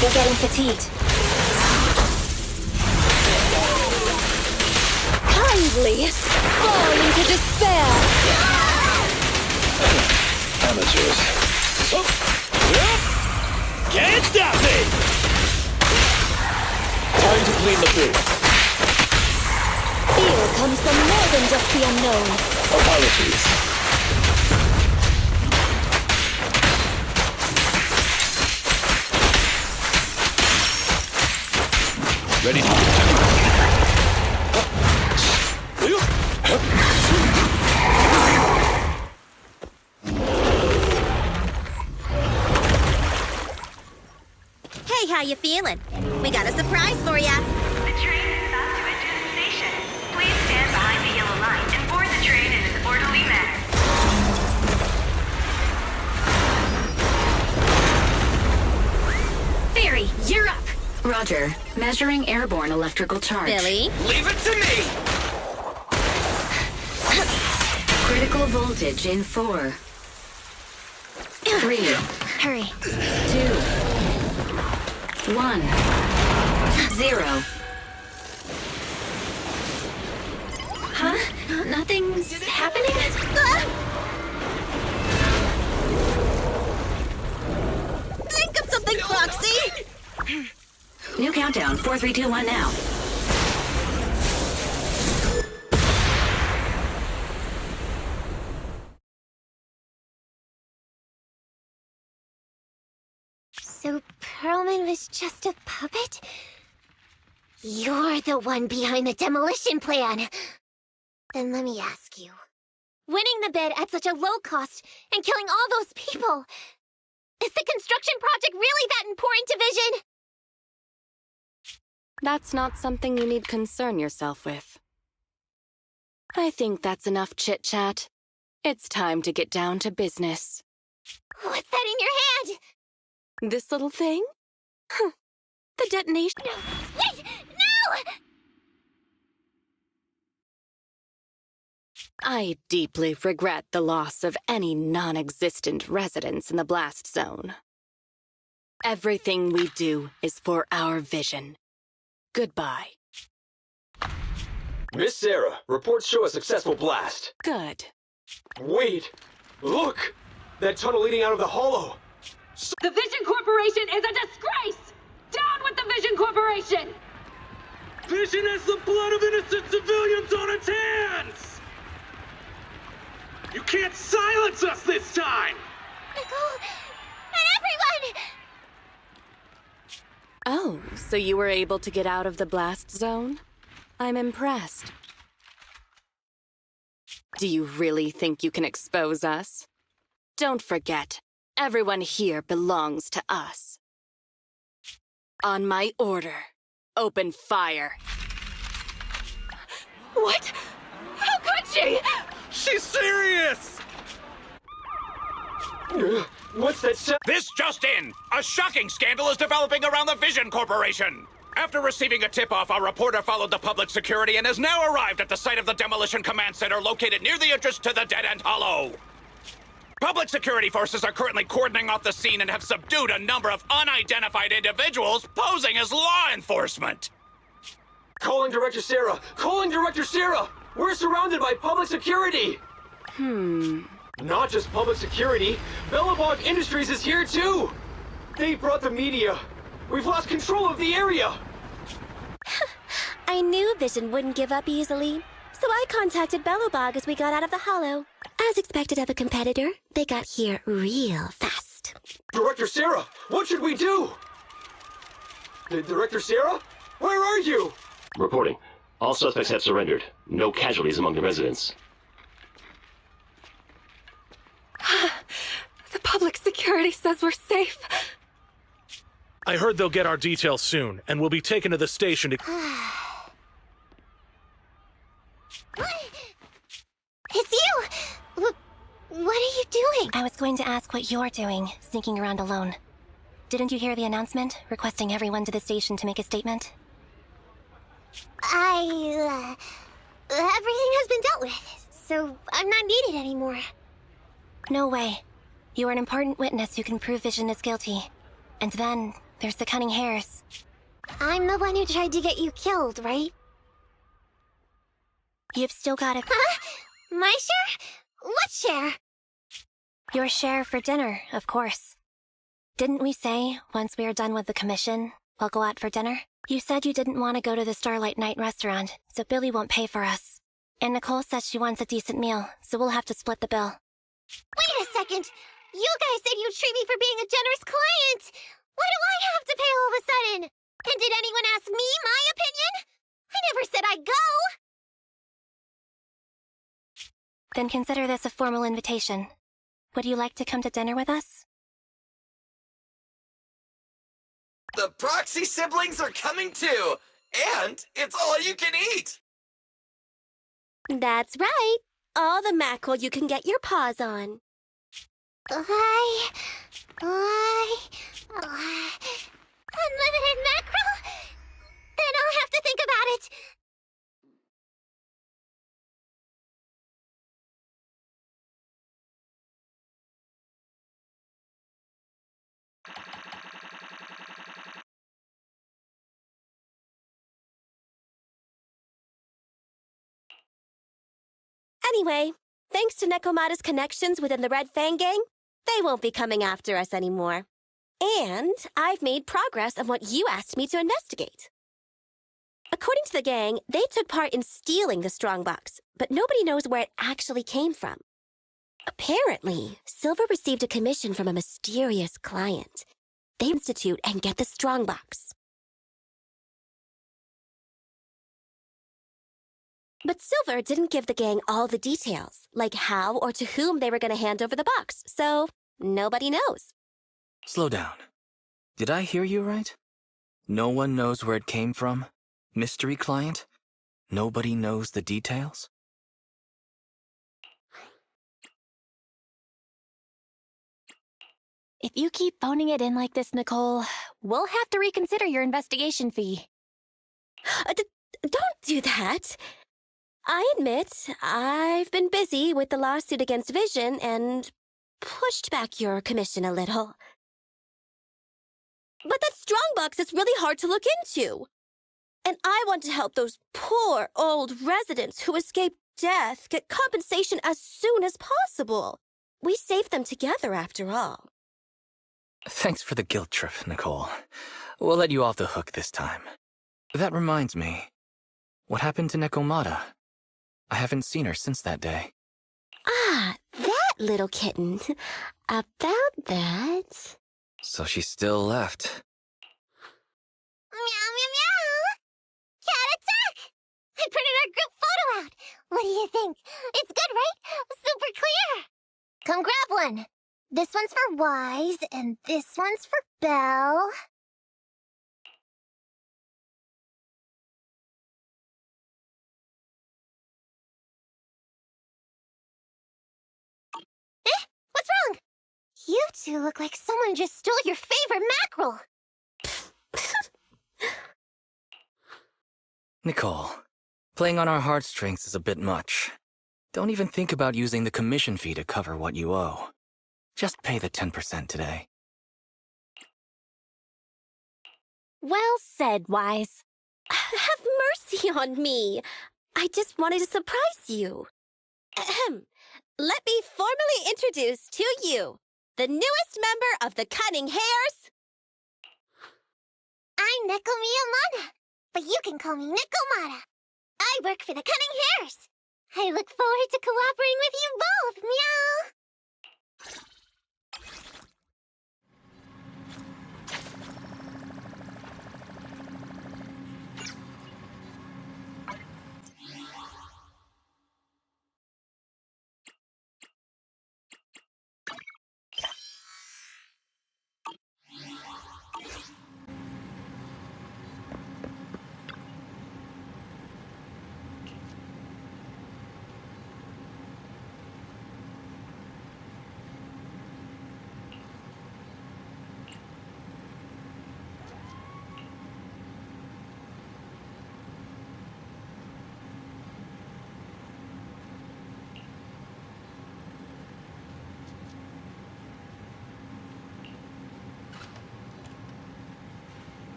We're getting fatigued. Kindly fall into despair. Amateurs. Can't stop me! Time to clean the booth. Fear comes from more than just the unknown. Apologies. Ready to Hey, how you feeling? We got a surprise for ya. The train is about to enter the station. Please stand behind the yellow line and board the train in an orderly manner. Theory, you're up. Roger. Measuring airborne electrical charge. Billy? Leave it to me! Critical voltage in 4, 3, Hurry. 2, 1, 0. Huh? Nothing's happening? Think of something, Foxy! New countdown, 4, 3, 2, 1 now. So Perlman was just a puppet? You're the one behind the demolition plan. Then let me ask you. Winning the bid at such a low cost and killing all those people, is the construction project really that important to Vision? That's not something you need concern yourself with. I think that's enough chit-chat. It's time to get down to business. What's that in your hand? This little thing? Huh. The detonation. No. Wait! No! I deeply regret the loss of any non-existent residents in the blast zone. Everything we do is for our vision. Goodbye. Miss Sarah, reports show a successful blast. Good. Wait! Look! That tunnel leading out of the hollow! The Vision Corporation is a disgrace! Down with the Vision Corporation! Vision has the blood of innocent civilians on its hands! You can't silence us this time! Nicole! And everyone! Oh, so you were able to get out of the blast zone? I'm impressed. Do you really think you can expose us? Don't forget, everyone here belongs to us. On my order, open fire. What? How could she? She's serious! What's that sound? This just in! A shocking scandal is developing around the Vision Corporation! After receiving a tip-off, our reporter followed the public security and has now arrived at the site of the Demolition Command Center located near the entrance to the Dead-End Hollow. Public security forces are currently cordoning off the scene and have subdued a number of unidentified individuals posing as law enforcement. Calling Director Sarah! Calling Director Sarah! We're surrounded by public security! Not just public security, Bellabog Industries is here too! They brought the media. We've lost control of the area! I knew Vision wouldn't give up easily, so I contacted Bellabog as we got out of the hollow. As expected of a competitor, they got here real fast. Director Sarah, what should we do? Director Sarah? Where are you? Reporting. All suspects have surrendered. No casualties among the residents. The public security says we're safe. I heard they'll get our details soon, and we'll be taken to the station to... It's you! What are you doing? I was going to ask what you're doing, sneaking around alone. Didn't you hear the announcement, requesting everyone to the station to make a statement? Everything has been dealt with, so I'm not needed anymore. No way. You are an important witness who can prove Vision is guilty. And then, there's the cunning hares. I'm the one who tried to get you killed, right? You've still got it. Huh? My share? What share? Your share for dinner, of course. Didn't we say, once we are done with the commission, we'll go out for dinner? You said you didn't want to go to the Starlight Night restaurant, so Billy won't pay for us. And Nicole says she wants a decent meal, so we'll have to split the bill. Wait a second! You guys said you'd treat me for being a generous client! Why do I have to pay all of a sudden? And did anyone ask me my opinion? I never said I'd go! Then consider this a formal invitation. Would you like to come to dinner with us? The proxy siblings are coming too! And it's all you can eat! That's right. All the mackerel you can get your paws on. Unlimited mackerel? Then I'll have to think about it. Anyway, thanks to Nekomata's connections within the Red Fang gang, they won't be coming after us anymore. And I've made progress on what you asked me to investigate. According to the gang, they took part in stealing the strongbox, but nobody knows where it actually came from. Apparently, Silver received a commission from a mysterious client. They institute and get the strongbox. But Silver didn't give the gang all the details, like how or to whom they were going to hand over the box, so nobody knows. Slow down. Did I hear you right? No one knows where it came from? Mystery client? Nobody knows the details? If you keep phoning it in like this, Nicole, we'll have to reconsider your investigation fee. Don't do that. I admit, I've been busy with the lawsuit against Vision and pushed back your commission a little. But that strongbox is really hard to look into. And I want to help those poor old residents who escaped death get compensation as soon as possible. We saved them together after all. Thanks for the guilt trip, Nicole. We'll let you off the hook this time. That reminds me. What happened to Nekomata? I haven't seen her since that day. Ah, that little kitten. About that... So she still left. Meow, meow, meow! Cat attack! I printed our group photo out. What do you think? It's good, right? Super clear. Come grab one. This one's for Wise, and this one's for Belle. What's wrong? You two look like someone just stole your favorite mackerel. Nicole, playing on our heartstrings is a bit much. Don't even think about using the commission fee to cover what you owe. Just pay the 10% today. Well said, Wise. Have mercy on me. I just wanted to surprise you. Ahem. Let me formally introduce to you the newest member of the Cunning Hares. I'm Neko Miyamada, but you can call me Nekomata. I work for the Cunning Hares. I look forward to cooperating with you both, meow